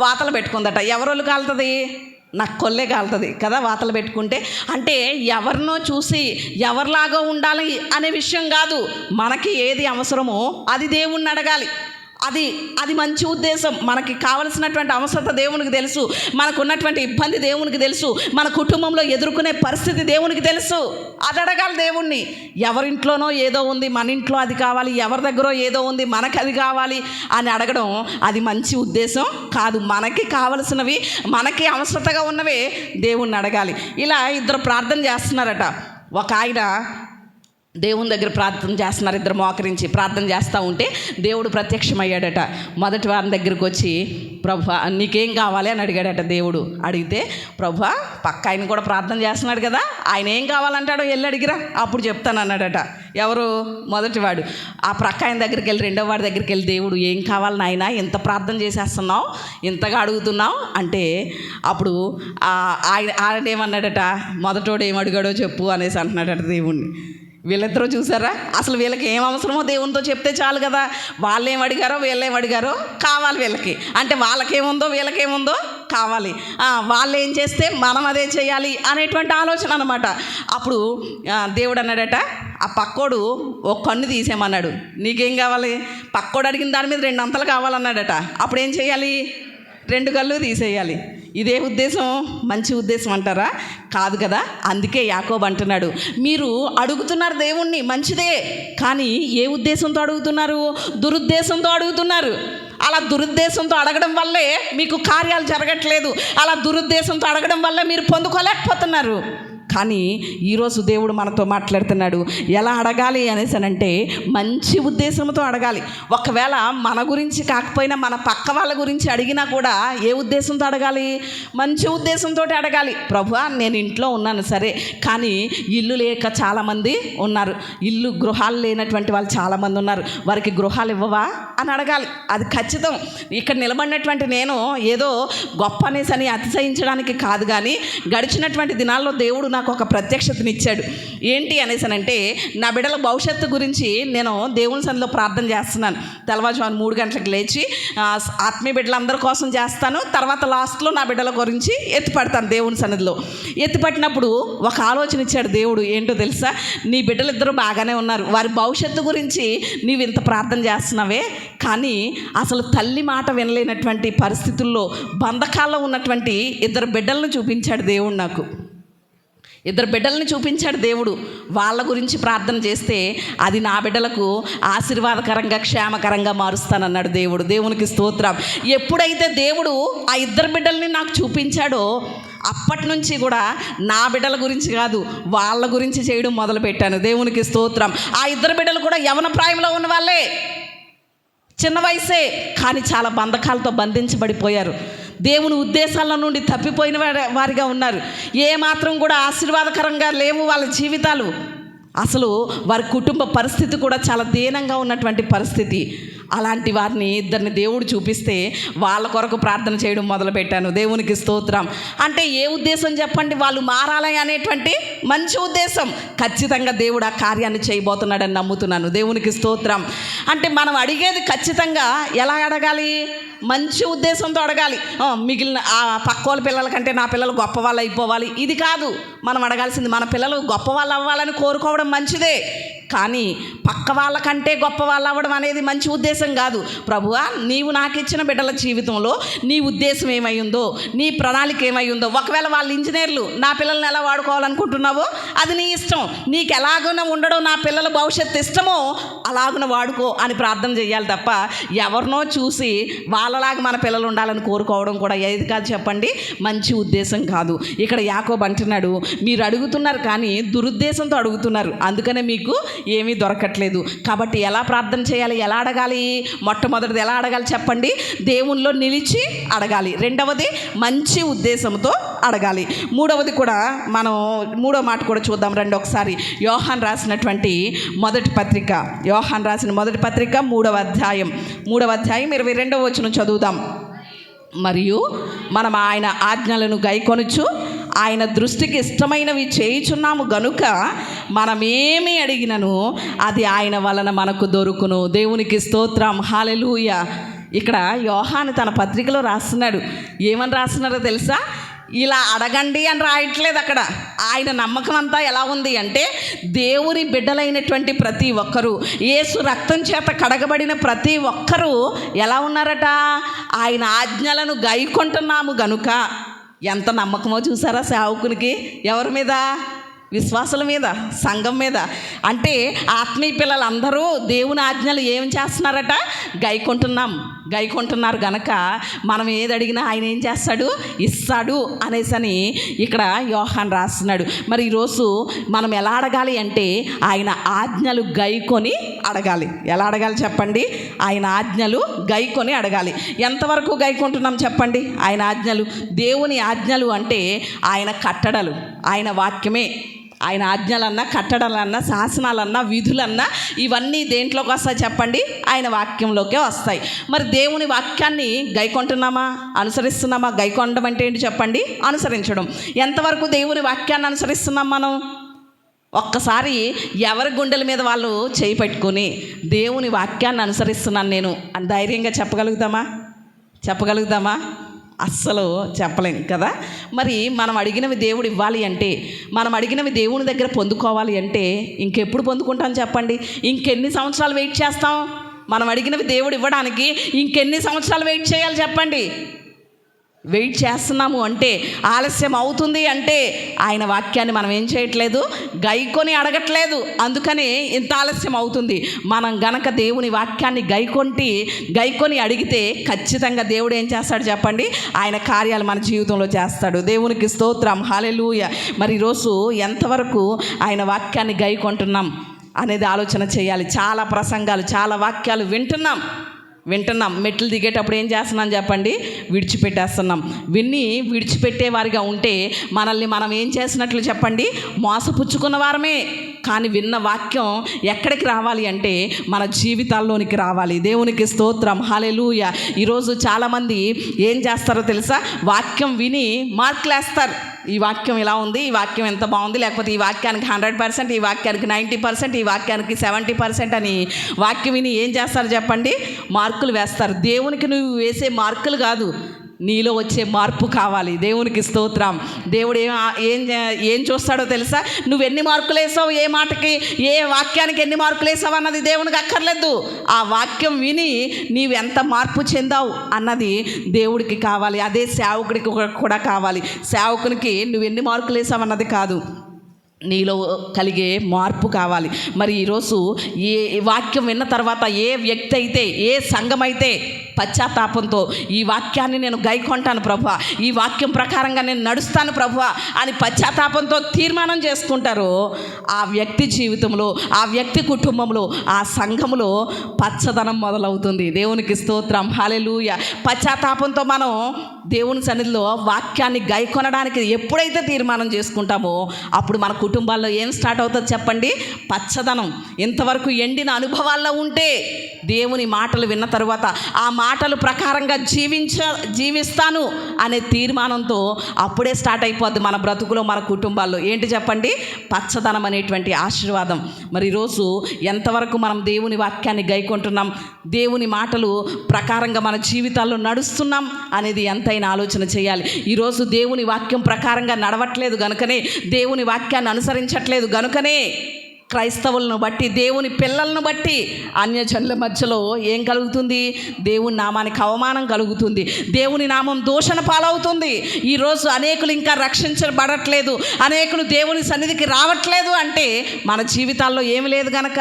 వాతలు పెట్టుకుందట. ఎవరోళ్ళు కాలుతుంది? నక్కొల్లే కాలుతుంది కదా వాతలు పెట్టుకుంటే. అంటే ఎవరినో చూసి ఎవరిలాగా ఉండాలి అనే విషయం కాదు. మనకి ఏది అవసరమో అది దేవుణ్ణి అడగాలి. అది మంచి ఉద్దేశం. మనకి కావలసినటువంటి అవసరత దేవునికి తెలుసు, మనకు ఉన్నటువంటి ఇబ్బంది దేవునికి తెలుసు, మన కుటుంబంలో ఎదుర్కొనే పరిస్థితి దేవునికి తెలుసు. అది అడగాలి దేవుణ్ణి. ఎవరింట్లోనో ఏదో ఉంది, మన ఇంట్లో అది కావాలి, ఎవరి దగ్గర ఏదో ఉంది, మనకు అది కావాలి అని అడగడం అది మంచి ఉద్దేశం కాదు. మనకి కావలసినవి, మనకి అవసరతగా ఉన్నవే దేవుణ్ణి అడగాలి. ఇలా ఇద్దరు ప్రార్థన చేస్తున్నారట. ఒక ఆయన దేవుని దగ్గర ప్రార్థన చేస్తున్నారు. ఇద్దరు మోకరించి ప్రార్థన చేస్తూ ఉంటే దేవుడు ప్రత్యక్షమయ్యాడట. మొదటి వారి దగ్గరికి వచ్చి, ప్రభువా నీకేం కావాలి అని అడిగాడట. దేవుడు అడిగితే, ప్రభువా పక్క ఆయన కూడా ప్రార్థన చేస్తున్నాడు కదా, ఆయన ఏం కావాలంటాడో వెళ్ళి అడిగిరా, అప్పుడు చెప్తాను అన్నాడట. ఎవరు? మొదటివాడు. ఆ ప్రక్క ఆయన దగ్గరికి వెళ్ళి 2వ వాడి దగ్గరికి వెళ్ళి, దేవుడు ఏం కావాలి నాయనా, ఇంత ప్రార్థన చేసేస్తున్నావు, ఇంతగా అడుగుతున్నావు అంటే, అప్పుడు ఆయన ఏమన్నాడట? మొదటోడు ఏం అడిగాడో చెప్పు అనేసి అంటున్నాడట దేవుణ్ణి. వీళ్ళిద్దరూ చూసారా? అసలు వీళ్ళకి ఏం అవసరమో దేవునితో చెప్తే చాలు కదా. వాళ్ళేం అడిగారో వీళ్ళేం అడిగారో కావాలి వీళ్ళకి. అంటే వాళ్ళకేముందో వీళ్ళకేముందో కావాలి. వాళ్ళు ఏం చేస్తే మనం అదే చేయాలి అనేటువంటి ఆలోచన అనమాట. అప్పుడు దేవుడు అన్నాడట, ఆ పక్కోడు ఒక కన్ను తీసేయమన్నాడు. నీకేం కావాలి? పక్కోడు అడిగిన దాని మీద 2 అంతలు కావాలన్నాడట. అప్పుడు ఏం చేయాలి? 2 కళ్ళు తీసేయాలి. ఇదే ఉద్దేశం మంచి ఉద్దేశం అంటారా? కాదు కదా. అందుకే యాకోబు అంటున్నాడు, మీరు అడుగుతున్నారు దేవుణ్ణి, మంచిదే, కానీ ఏ ఉద్దేశంతో అడుగుతున్నారు? దురుద్దేశంతో అడుగుతున్నారు. అలా దురుద్దేశంతో అడగడం వల్లే మీకు కార్యాలు జరగట్లేదు. అలా దురుద్దేశంతో అడగడం వల్లే మీరు పొందుకోలేకపోతున్నారు. కానీ ఈరోజు దేవుడు మనతో మాట్లాడుతున్నాడు. ఎలా అడగాలి అనేసనంటే మంచి ఉద్దేశంతో అడగాలి. ఒకవేళ మన గురించి కాకపోయినా మన పక్క వాళ్ళ గురించి అడిగినా కూడా ఏ ఉద్దేశంతో అడగాలి? మంచి ఉద్దేశంతో అడగాలి. ప్రభువా నేను ఇంట్లో ఉన్నాను సరే, కానీ ఇల్లు లేక చాలామంది ఉన్నారు, గృహాలు లేనటువంటి వాళ్ళు చాలామంది ఉన్నారు, వారికి గృహాలు ఇవ్వవా అని అడగాలి. అది ఖచ్చితం. ఇక్కడ నిలబడినటువంటి నేను ఏదో గొప్ప అనేసని అతిశయించడానికి కాదు, కానీ గడిచినటువంటి దినాల్లో దేవుడు నాకు ఒక ప్రత్యక్షతనిచ్చాడు. ఏంటి అనేసనంటే, నా బిడ్డల భవిష్యత్తు గురించి నేను దేవుని సన్నిధిలో ప్రార్థన చేస్తున్నాను. తెల్లవారుజామున 3 గంటలకు లేచి ఆత్మీయ బిడ్డలందరి కోసం చేస్తాను. తర్వాత లాస్ట్లో నా బిడ్డల గురించి ఎత్తిపడతాను దేవుని సన్నిధిలో. ఎత్తిపట్టినప్పుడు ఒక ఆలోచన ఇచ్చాడు దేవుడు. ఏంటో తెలుసా? నీ బిడ్డలిద్దరూ బాగానే ఉన్నారు, వారి భవిష్యత్తు గురించి నీవు ఇంత ప్రార్థన చేస్తున్నావే, కానీ అసలు తల్లి మాట వినలేనటువంటి పరిస్థితుల్లో బంధకాల్లో ఉన్నటువంటి 2 బిడ్డలను చూపించాడు దేవుడు నాకు. 2 బిడ్డల్ని చూపించాడు దేవుడు. వాళ్ళ గురించి ప్రార్థన చేస్తే అది నా బిడ్డలకు ఆశీర్వాదకరంగా క్షేమకరంగా మారుస్తానన్నాడు దేవుడు. దేవునికి స్తోత్రం. ఎప్పుడైతే దేవుడు ఆ 2 బిడ్డల్ని నాకు చూపించాడో అప్పటి నుంచి కూడా నా బిడ్డల గురించి కాదు, వాళ్ళ గురించి చేయడం మొదలుపెట్టాను. దేవునికి స్తోత్రం. ఆ 2 బిడ్డలు కూడా యవన ప్రాయంలో ఉన్న వాళ్ళే, చిన్న వయసే, కానీ చాలా బంధకాలతో బంధించబడిపోయారు. దేవుని ఉద్దేశాల నుండి తప్పిపోయిన వారిగా ఉన్నారు. ఏమాత్రం కూడా ఆశీర్వాదకరంగా లేవు వాళ్ళ జీవితాలు. అసలు వారి కుటుంబ పరిస్థితి కూడా చాలా దీనంగా ఉన్నటువంటి పరిస్థితి. అలాంటి వారిని ఇద్దరిని దేవుడు చూపిస్తే వాళ్ళ కొరకు ప్రార్థన చేయడం మొదలుపెట్టాను. దేవునికి స్తోత్రం. అంటే ఏ ఉద్దేశం చెప్పండి? వాళ్ళు మారాలి అనేటువంటి మంచి ఉద్దేశం. ఖచ్చితంగా దేవుడు ఆ కార్యాన్ని చేయబోతున్నాడని నమ్ముతున్నాను. దేవునికి స్తోత్రం. అంటే మనం అడిగేది ఖచ్చితంగా ఎలా అడగాలి? మంచి ఉద్దేశంతో అడగాలి. మిగిలిన ఆ పక్క వాళ్ళ పిల్లల కంటే నా పిల్లలు గొప్ప వాళ్ళు అయిపోవాలి, ఇది కాదు మనం అడగాల్సింది. మన పిల్లలు గొప్ప వాళ్ళు అవ్వాలని కోరుకోవడం మంచిదే, కానీ పక్క వాళ్ళకంటే గొప్ప వాళ్ళు అవ్వడం అనేది మంచి ఉద్దేశం కాదు. ప్రభువా, నీవు నాకు ఇచ్చిన బిడ్డల జీవితంలో నీ ఉద్దేశం ఏమై ఉందో, నీ ప్రణాళిక ఏమై ఉందో, ఒకవేళ వాళ్ళు ఇంజనీర్లు, నా పిల్లల్ని ఎలా వాడుకోవాలనుకుంటున్నావో అది నీ ఇష్టం. నీకు ఎలాగున ఉండడం నా పిల్లల భవిష్యత్తు ఇష్టమో అలాగున వాడుకో అని ప్రార్థన చేయాలి తప్ప ఎవరినో చూసి వాళ్ళలాగా మన పిల్లలు ఉండాలని కోరుకోవడం కూడా ఏది కాదు చెప్పండి, మంచి ఉద్దేశం కాదు. ఇక్కడ యాకోబు అంటున్నాడు, మీరు అడుగుతున్నారు కానీ దురుద్దేశంతో అడుగుతున్నారు, అందుకనే మీకు ఏమీ దొరకట్లేదు. కాబట్టి ఎలా ప్రార్థన చేయాలి, ఎలా అడగాలి? మొట్టమొదటిది ఎలా అడగాలి చెప్పండి? దేవునిలో నిలిచి అడగాలి. రెండవది మంచి ఉద్దేశంతో అడగాలి. మూడవది కూడా మనం మూడో మాట కూడా చూద్దాం రండి ఒకసారి. యోహాన్ రాసినటువంటి మొదటి పత్రిక, యోహాన్ రాసిన మొదటి పత్రిక 3వ అధ్యాయం 22వ వచనం చదువుదాం. మరియు మనం ఆయన ఆజ్ఞలను గైకొనుచు ఆయన దృష్టికి ఇష్టమైనవి చేయుచున్నాము గనుక మనమేమి అడిగినను అది ఆయన వలన మనకు దొరుకును. దేవునికి స్తోత్రం. హల్లెలూయా. ఇక్కడ యోహాను తన పత్రికలో రాస్తున్నాడు. ఏమని రాస్తున్నారో తెలుసా? ఇలా అడగండి అని రాయట్లేదు అక్కడ. ఆయన నమ్మకం అంతా ఎలా ఉంది అంటే, దేవుని బిడ్డలైనటువంటి ప్రతి ఒక్కరూ, యేసు రక్తం చేత కడగబడిన ప్రతి ఒక్కరూ ఎలా ఉన్నారట? ఆయన ఆజ్ఞలను గైకొంటున్నాము గనుక. ఎంత నమ్మకమో చూసారా సేవకునికి? ఎవరి మీద? విశ్వాసుల మీద, సంఘం మీద. అంటే ఆత్మీయ పిల్లలందరూ దేవుని ఆజ్ఞలు ఏం చేస్తున్నారట? గైకొంటున్నారు గనక మనం ఏది అడిగినా ఆయన ఏం చేస్తాడు? ఇస్తాడు అనేసని ఇక్కడ యోహాన్ రాస్తున్నాడు. మరి ఈరోజు మనం ఎలా అడగాలి అంటే ఆయన ఆజ్ఞలు గైకొని అడగాలి. ఎలా అడగాలి చెప్పండి? ఆయన ఆజ్ఞలు గైకొని అడగాలి. ఎంతవరకు గైకొంటున్నాం చెప్పండి ఆయన ఆజ్ఞలు? దేవుని ఆజ్ఞలు అంటే ఆయన కట్టడలు, ఆయన వాక్యమే. ఆయన ఆజ్ఞలన్నా, కట్టడలన్నా, శాసనాలన్నా, విధులన్నా ఇవన్నీ దేంట్లోకి వస్తాయి చెప్పండి? ఆయన వాక్యంలోకే వస్తాయి. మరి దేవుని వాక్యాన్ని గైకొంటున్నామా? అనుసరిస్తున్నామా? గైకొనడం అంటే ఏంటి చెప్పండి? అనుసరించడం. ఎంతవరకు దేవుని వాక్యాన్ని అనుసరిస్తున్నాం మనం? ఒక్కసారి ఎవరి గుండెల మీద వాళ్ళు చేయి పెట్టుకొని దేవుని వాక్యాన్ని అనుసరిస్తున్నాను నేను అని ధైర్యంగా చెప్పగలుగుతామా? అస్సలు చెప్పలేం కదా. మరి మనం అడిగినవి దేవుడు ఇవ్వాలి అంటే, మనం అడిగినవి దేవుని దగ్గర పొందుకోవాలి అంటే ఇంకెప్పుడు పొందుకుంటాం చెప్పండి? ఇంకెన్ని సంవత్సరాలు వెయిట్ చేస్తాం? మనం అడిగినవి దేవుడు ఇవ్వడానికి ఇంకెన్ని సంవత్సరాలు వెయిట్ చేయాలి చెప్పండి? వెయిట్ చేస్తున్నాము అంటే, ఆలస్యం అవుతుంది అంటే ఆయన వాక్యాన్ని మనం ఏం చేయట్లేదు? గైకొని అడగట్లేదు. అందుకని ఇంత ఆలస్యం అవుతుంది. మనం గనక దేవుని వాక్యాన్ని గైకొని అడిగితే ఖచ్చితంగా దేవుడు ఏం చేస్తాడు చెప్పండి? ఆయన కార్యాలు మన జీవితంలో చేస్తాడు. దేవునికి స్తోత్రం. హల్లెలూయా. మరి ఈరోజు ఎంతవరకు ఆయన వాక్యాన్ని గైకొంటున్నాం అనేది ఆలోచన చేయాలి. చాలా ప్రసంగాలు, చాలా వాక్యాలు వింటున్నాం. మెట్లు దిగేటప్పుడు ఏం చేస్తున్నాం చెప్పండి? విడిచిపెట్టేస్తున్నాం. విడిచిపెట్టే వారిగా ఉంటే మనల్ని మనం ఏం చేసినట్లు చెప్పండి? మోసపుచ్చుకున్న వారమే. కానీ విన్న వాక్యం ఎక్కడికి రావాలి అంటే మన జీవితాల్లోనికి రావాలి. దేవునికి స్తోత్రం. హల్లెలూయా. ఈరోజు చాలామంది ఏం చేస్తారో తెలుసా? వాక్యం విని మార్కులేస్తారు. ఈ వాక్యం ఇలా ఉంది, ఈ వాక్యం ఎంత బాగుంది, లేకపోతే ఈ వాక్యానికి 100%, ఈ వాక్యానికి 90%, ఈ వాక్యానికి 70% అని వాక్యం విని ఏం చేస్తారు చెప్పండి? మార్కులు వేస్తారు. దేవునికి నువ్వు వేసే మార్కులు కాదు, నీలో వచ్చే మార్పు కావాలి. దేవునికి స్తోత్రం. దేవుడు ఏం చూస్తాడో తెలుసా? నువ్వు ఎన్ని మార్కులు వేసావు, ఏ మాటకి, ఏ వాక్యానికి ఎన్ని మార్కులు వేసావు అన్నది దేవునికి అక్కర్లేదు. ఆ వాక్యం విని నీవు ఎంత మార్పు చెందావు అన్నది దేవుడికి కావాలి. అదే సేవకుడికి కూడా కావాలి. సేవకునికి నువ్వు ఎన్ని మార్కులు వేసావు అన్నది కాదు, నీలో కలిగే మార్పు కావాలి. మరి ఈరోజు ఏ వాక్యం విన్న తర్వాత ఏ వ్యక్తి అయితే, ఏ సంఘం అయితే పశ్చాత్తాపంతో ఈ వాక్యాన్ని నేను గైకొంటాను ప్రభువా, ఈ వాక్యం ప్రకారంగా నేను నడుస్తాను ప్రభువా అని పశ్చాత్తాపంతో తీర్మానం చేసుకుంటారో ఆ వ్యక్తి జీవితంలో, ఆ వ్యక్తి కుటుంబంలో, ఆ సంఘంలో పచ్చదనం మొదలవుతుంది. దేవునికి స్తోత్రం, హల్లెలూయా. పశ్చాత్తాపంతో మనం దేవుని సన్నిధిలో వాక్యాన్ని గైకొనడానికి ఎప్పుడైతే తీర్మానం చేసుకుంటామో అప్పుడు మన కుటుంబాల్లో ఏం స్టార్ట్ అవుతుంది చెప్పండి? పచ్చదనం. ఇంతవరకు ఎండిన అనుభవాల్లో ఉంటే దేవుని మాటలు విన్న తరువాత ఆ మాటలు ప్రకారంగా జీవిస్తాను అనే తీర్మానంతో అప్పుడే స్టార్ట్ అయిపోద్ది మన బ్రతుకులో, మన కుటుంబాల్లో. ఏంటి చెప్పండి? పచ్చదనం అనేటువంటి ఆశీర్వాదం. మరి ఈరోజు ఎంతవరకు మనం దేవుని వాక్యాన్ని గైకొంటున్నాం, దేవుని మాటలు ప్రకారంగా మన జీవితాల్లో నడుస్తున్నాం అనేది ఎంతైనా ఆలోచన చేయాలి. ఈరోజు దేవుని వాక్యం ప్రకారంగా నడవట్లేదు గనుకనే, దేవుని వాక్యాన్ని అనుసరించట్లేదు గనుకనే క్రైస్తవులను బట్టి, దేవుని పిల్లలను బట్టి అన్యజనుల మధ్యలో ఏం కలుగుతుంది? దేవుని నామానికి అవమానం కలుగుతుంది, దేవుని నామం దూషణ పాలవుతుంది. ఈరోజు అనేకులు ఇంకా రక్షించబడట్లేదు, అనేకులు దేవుని సన్నిధికి రావట్లేదు అంటే మన జీవితాల్లో ఏమి లేదు గనక,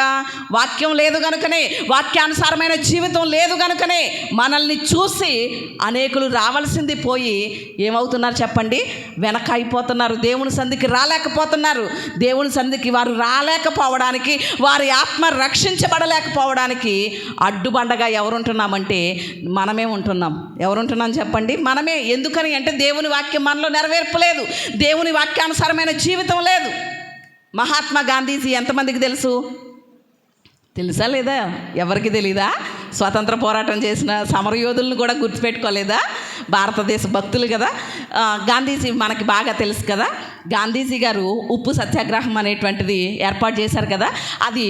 వాక్యం లేదు గనుకనే, వాక్యానుసారమైన జీవితం లేదు గనుకనే మనల్ని చూసి అనేకులు రావాల్సింది పోయి ఏమవుతున్నారు చెప్పండి? వెనక అయిపోతున్నారు, దేవుని సన్నిధికి రాలేకపోతున్నారు. దేవుని సన్నిధికి వారు రాలేకపోవడానికి, వారి ఆత్మ రక్షించబడలేకపోవడానికి అడ్డుబండగా ఎవరుంటున్నామంటే మనమే ఉంటున్నాం. ఎవరుంటున్నాం చెప్పండి? మనమే. ఎందుకని అంటే దేవుని వాక్యం మనలో నెరవేర్పలేదు, దేవుని వాక్యానుసారమైన జీవితం లేదు. మహాత్మా గాంధీజీ ఎంతమందికి తెలుసు? తెలుసా లేదా? ఎవరికి తెలీదా? స్వాతంత్ర పోరాటం చేసిన సమరయోధులను కూడా గుర్తుపెట్టుకోలేదా? భారతదేశ భక్తులు కదా. గాంధీజీ మనకి బాగా తెలుసు కదా. గాంధీజీ గారు ఉప్పు సత్యాగ్రహం అనేటువంటిది ఏర్పాటు చేశారు కదా. అది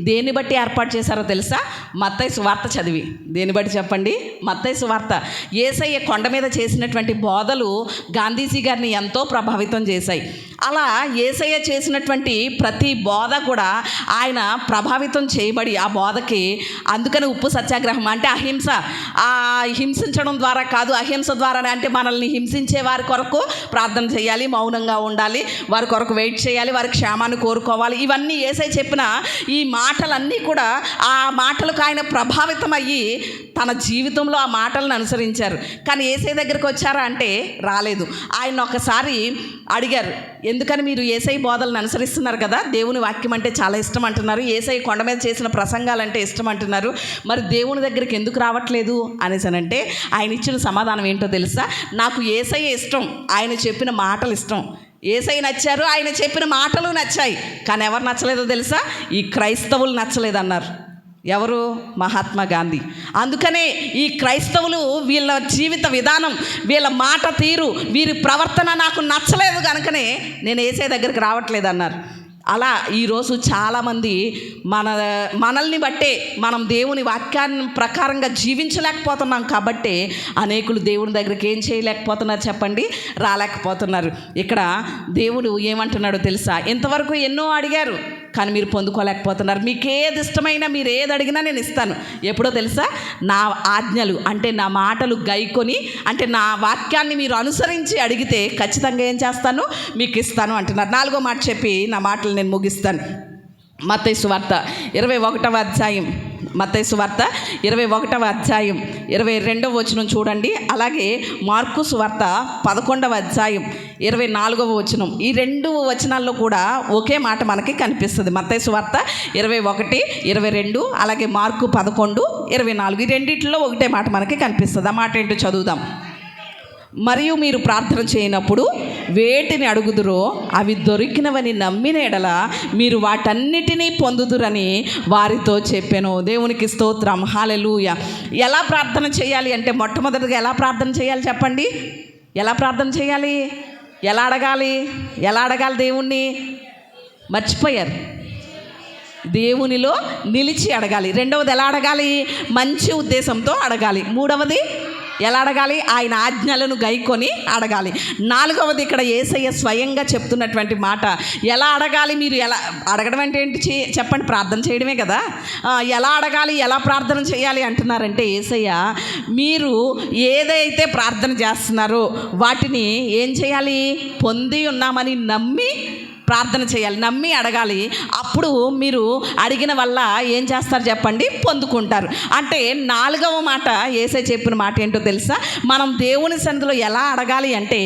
దేన్ని బట్టి ఏర్పాటు చేశారో తెలుసా? మత్తయి సువార్త చదివి. దేన్ని బట్టి చెప్పండి? మత్తయి సువార్త. యేసయ్య కొండ మీద చేసినటువంటి బోధలు గాంధీజీ గారిని ఎంతో ప్రభావితం చేశాయి. అలా యేసయ్య చేసినటువంటి ప్రతి బోధ కూడా ఆయన ప్రభావితం చేయబడి ఆ బోధకి, అందుకని ఉప్పు సత్యాగ్రహం అంటే అహింస. ఆ హింసించడం ద్వారా కాదు, అహింస ద్వారానే. అంటే మనల్ని హింసించే వారి కొరకు ప్రార్థన చేయాలి, మౌనంగా ఉండాలి, వారి కొరకు వెయిట్ చేయాలి, వారి క్షేమాన్ని కోరుకోవాలి. ఇవన్నీ యేసయ్య చెప్పిన ఈ మాటలన్నీ కూడా ఆ మాటలకు ఆయన ప్రభావితం అయ్యి తన జీవితంలో ఆ మాటలను అనుసరించారు. కానీ యేసయ్య దగ్గరికి వచ్చారా అంటే రాలేదు. ఆయన ఒకసారి అడిగారు, ఎందుకని మీరు యేసయ్య బోధలను అనుసరిస్తున్నారు కదా, దేవుని వాక్యం అంటే చాలా ఇష్టం అంటున్నారు, యేసయ్య కొండ మీద చేసిన ప్రసంగాలంటే ఇష్టం అంటున్నారు, మరి దేవుని దగ్గరికి ఎందుకు రావట్లేదు అనేసనంటే ఆయన ఇచ్చిన సమాధానం ఏంటో తెలుసా? నాకు యేసయ్య ఇష్టం, ఆయన చెప్పిన మాటలు ఇష్టం. యేసయ్య నచ్చారు, ఆయన చెప్పిన మాటలు నచ్చాయి. కానీ ఎవరు నచ్చలేదో తెలుసా? ఈ క్రైస్తవులు నచ్చలేదన్నారు. ఎవరు? మహాత్మా గాంధీ. అందుకనే ఈ క్రైస్తవులు వీళ్ళ జీవిత విధానం, వీళ్ళ మాట తీరు, వీరి ప్రవర్తన నాకు నచ్చలేదు కనుకనే నేను యేసయ్య దగ్గరికి రావట్లేదు అన్నారు. అలా ఈరోజు చాలామంది మనల్ని బట్టే మనం దేవుని వాక్యాన్ని ప్రకారంగా జీవించలేకపోతున్నాం కాబట్టి అనేకులు దేవుని దగ్గరికి ఏం చేయలేకపోతున్నారు చెప్పండి? రాలేకపోతున్నారు. ఇక్కడ దేవుడు ఏమంటున్నాడో తెలుసా? ఇంతవరకు ఎన్నో అడిగారు కానీ మీరు పొందుకోలేకపోతున్నారు. మీకు ఏది ఇష్టమైనా మీరు ఏది అడిగినా నేను ఇస్తాను. ఎప్పుడో తెలుసా? నా ఆజ్ఞలు అంటే నా మాటలు గైకొని, అంటే నా వాక్యాన్ని మీరు అనుసరించి అడిగితే ఖచ్చితంగా ఏం చేస్తాను? మీకు ఇస్తాను అంటున్నారు. 4వ మాట చెప్పి నా మాటలు నేను ముగిస్తాను. మత్తయి సువార్త 21వ అధ్యాయం, మత్తయి సువార్త 21వ అధ్యాయం 22వ వచనం చూడండి. అలాగే మార్కు సువార్త 11వ అధ్యాయం 24వ వచనం. ఈ 2 వచనాల్లో కూడా ఒకే మాట మనకి కనిపిస్తుంది. మత్తయి సువార్త 21, 22, అలాగే మార్కు 11, 24. ఈ రెండిట్లో ఒకటే మాట మనకి కనిపిస్తుంది. ఆ మాట ఏంటో చదువుదాం. మరియు మీరు ప్రార్థన చేయనప్పుడు వేటిని అడుగుదురో అవి దొరికినవని నమ్మిన ఎడల మీరు వాటన్నిటినీ పొందుదురని వారితో చెప్పాను. దేవునికి స్తోత్రం, హల్లెలూయా. ఎలా ప్రార్థన చేయాలి అంటే మొట్టమొదటిగా ఎలా ప్రార్థన చేయాలి చెప్పండి? ఎలా ప్రార్థన చేయాలి? ఎలా అడగాలి దేవుణ్ణి? మర్చిపోయారు. దేవునిలో నిలిచి అడగాలి. రెండవది ఎలా అడగాలి? మంచి ఉద్దేశంతో అడగాలి. మూడవది ఎలా అడగాలి? ఆయన ఆజ్ఞలను గైకొని అడగాలి. 4వది ఇక్కడ యేసయ్య స్వయంగా చెప్తున్నటువంటి మాట. ఎలా అడగాలి? మీరు ఎలా అడగడం అంటే ఏంటి చెప్పండి? ప్రార్థన చేయడమే కదా. ఎలా అడగాలి, ఎలా ప్రార్థన చేయాలి అంటున్నారంటే యేసయ్య మీరు ఏదైతే ప్రార్థన చేస్తున్నారో వాటిని ఏం చేయాలి? పొంది ఉన్నామని నమ్మి ప్రార్థన చేయాలి, నమ్మి అడగాలి. అప్పుడు మీరు అడిగిన వల్ల ఏం చేస్తారు చెప్పండి? పొందుకుంటారు. అంటే 4వ మాట యేసే చెప్పిన మాట ఏంటో తెలుసా? మనం దేవుని సన్నిధిలో ఎలా అడగాలి అంటే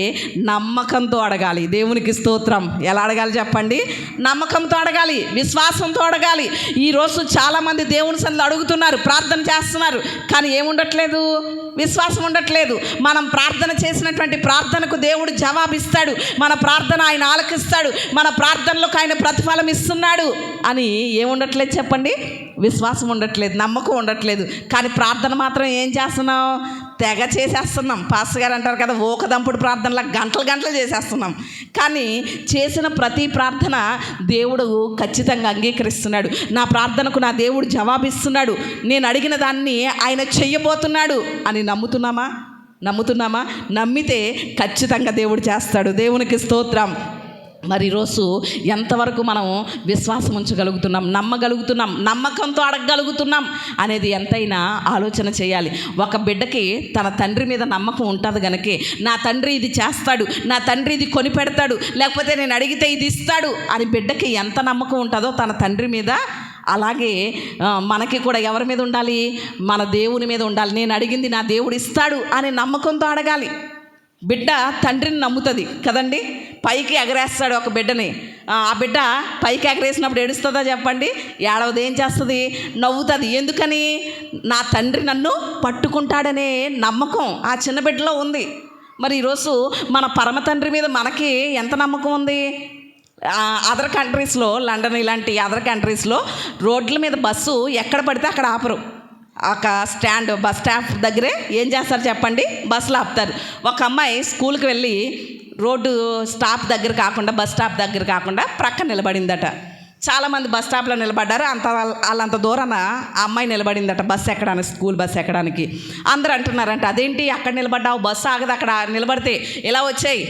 నమ్మకంతో అడగాలి. దేవునికి స్తోత్రం. ఎలా అడగాలి చెప్పండి? నమ్మకంతో అడగాలి, విశ్వాసంతో అడగాలి. ఈరోజు చాలామంది దేవుని సన్నిధిలో అడుగుతున్నారు, ప్రార్థన చేస్తున్నారు, కానీ ఏముండట్లేదు? విశ్వాసం ఉండట్లేదు. మనం ప్రార్థన చేసినటువంటి ప్రార్థనకు దేవుడు జవాబిస్తాడు, మన ప్రార్థన ఆయన ఆలకిస్తాడు, మన ప్రార్థనలకు ఆయన ప్రతిఫలం ఇస్తున్నాడు అని ఏముండట్లేదు చెప్పండి? విశ్వాసం ఉండట్లేదు, నమ్మకం ఉండట్లేదు. కానీ ప్రార్థన మాత్రం ఏం చేస్తున్నాం? తెగ చేసేస్తున్నాం. పాస్టర్ గారు అంటారు కదా, ఓకదంపుడు ప్రార్థనలా గంటలు చేసేస్తున్నాం. కానీ చేసిన ప్రతి ప్రార్థన దేవుడు ఖచ్చితంగా అంగీకరిస్తున్నాడు. నా ప్రార్థనకు నా దేవుడు జవాబిస్తున్నాడు, నేను అడిగిన దాన్ని ఆయన చెయ్యబోతున్నాడు అని నమ్ముతున్నామా? నమ్మితే ఖచ్చితంగా దేవుడు చేస్తాడు. దేవునికి స్తోత్రం. మరి ఈరోజు ఎంతవరకు మనం విశ్వాసం ఉంచగలుగుతున్నాం, నమ్మగలుగుతున్నాం, నమ్మకంతో అడగగలుగుతున్నాం అనేది ఎంతైనా ఆలోచన చేయాలి. ఒక బిడ్డకి తన తండ్రి మీద నమ్మకం ఉంటుంది కనుకే, నా తండ్రి ఇది చేస్తాడు, నా తండ్రి ఇది కొనిపెడతాడు, లేకపోతే నేను అడిగితే ఇది ఇస్తాడు అని బిడ్డకి ఎంత నమ్మకం ఉంటుందో తన తండ్రి మీద, అలాగే మనకి కూడా ఎవరి మీద ఉండాలి? మన దేవుని మీద ఉండాలి. నేను అడిగింది నా దేవుడు ఇస్తాడు అనే నమ్మకంతో అడగాలి. బిడ్డ తండ్రిని నమ్ముతుంది కదండి. పైకి ఎగరేస్తాడు ఒక బిడ్డని, ఆ బిడ్డ పైకి ఎగరేసినప్పుడు ఏడుస్తుందా చెప్పండి? ఏడవది. ఏం చేస్తుంది? నవ్వుతుంది. ఎందుకని? నా తండ్రి నన్ను పట్టుకుంటాడనే నమ్మకం ఆ చిన్న బిడ్డలో ఉంది. మరి ఈరోజు మన పరమ తండ్రి మీద మనకి ఎంత నమ్మకం ఉంది? అదర్ కంట్రీస్లో, లండన్ ఇలాంటి అదర్ కంట్రీస్లో రోడ్ల మీద బస్సు ఎక్కడ పడితే అక్కడ ఆపరు. ఒక బస్ స్టాప్ దగ్గరే ఏం చేస్తారు చెప్పండి? బస్సులు ఆపుతారు. ఒక అమ్మాయి స్కూల్కి వెళ్ళి రోడ్డు స్టాప్ దగ్గర కాకుండా, బస్ స్టాప్ దగ్గర కాకుండా ప్రక్కన నిలబడిందట. చాలామంది బస్ స్టాప్లో నిలబడ్డారు. వాళ్ళంత దూరాన ఆ అమ్మాయి నిలబడిందట బస్సు ఎక్కడానికి, స్కూల్ బస్సు ఎక్కడానికి. అందరూ అంటున్నారంట, అదేంటి అక్కడ నిలబడ్డావు, బస్సు ఆగదు అక్కడ నిలబడితే, ఎలా వచ్చాయి,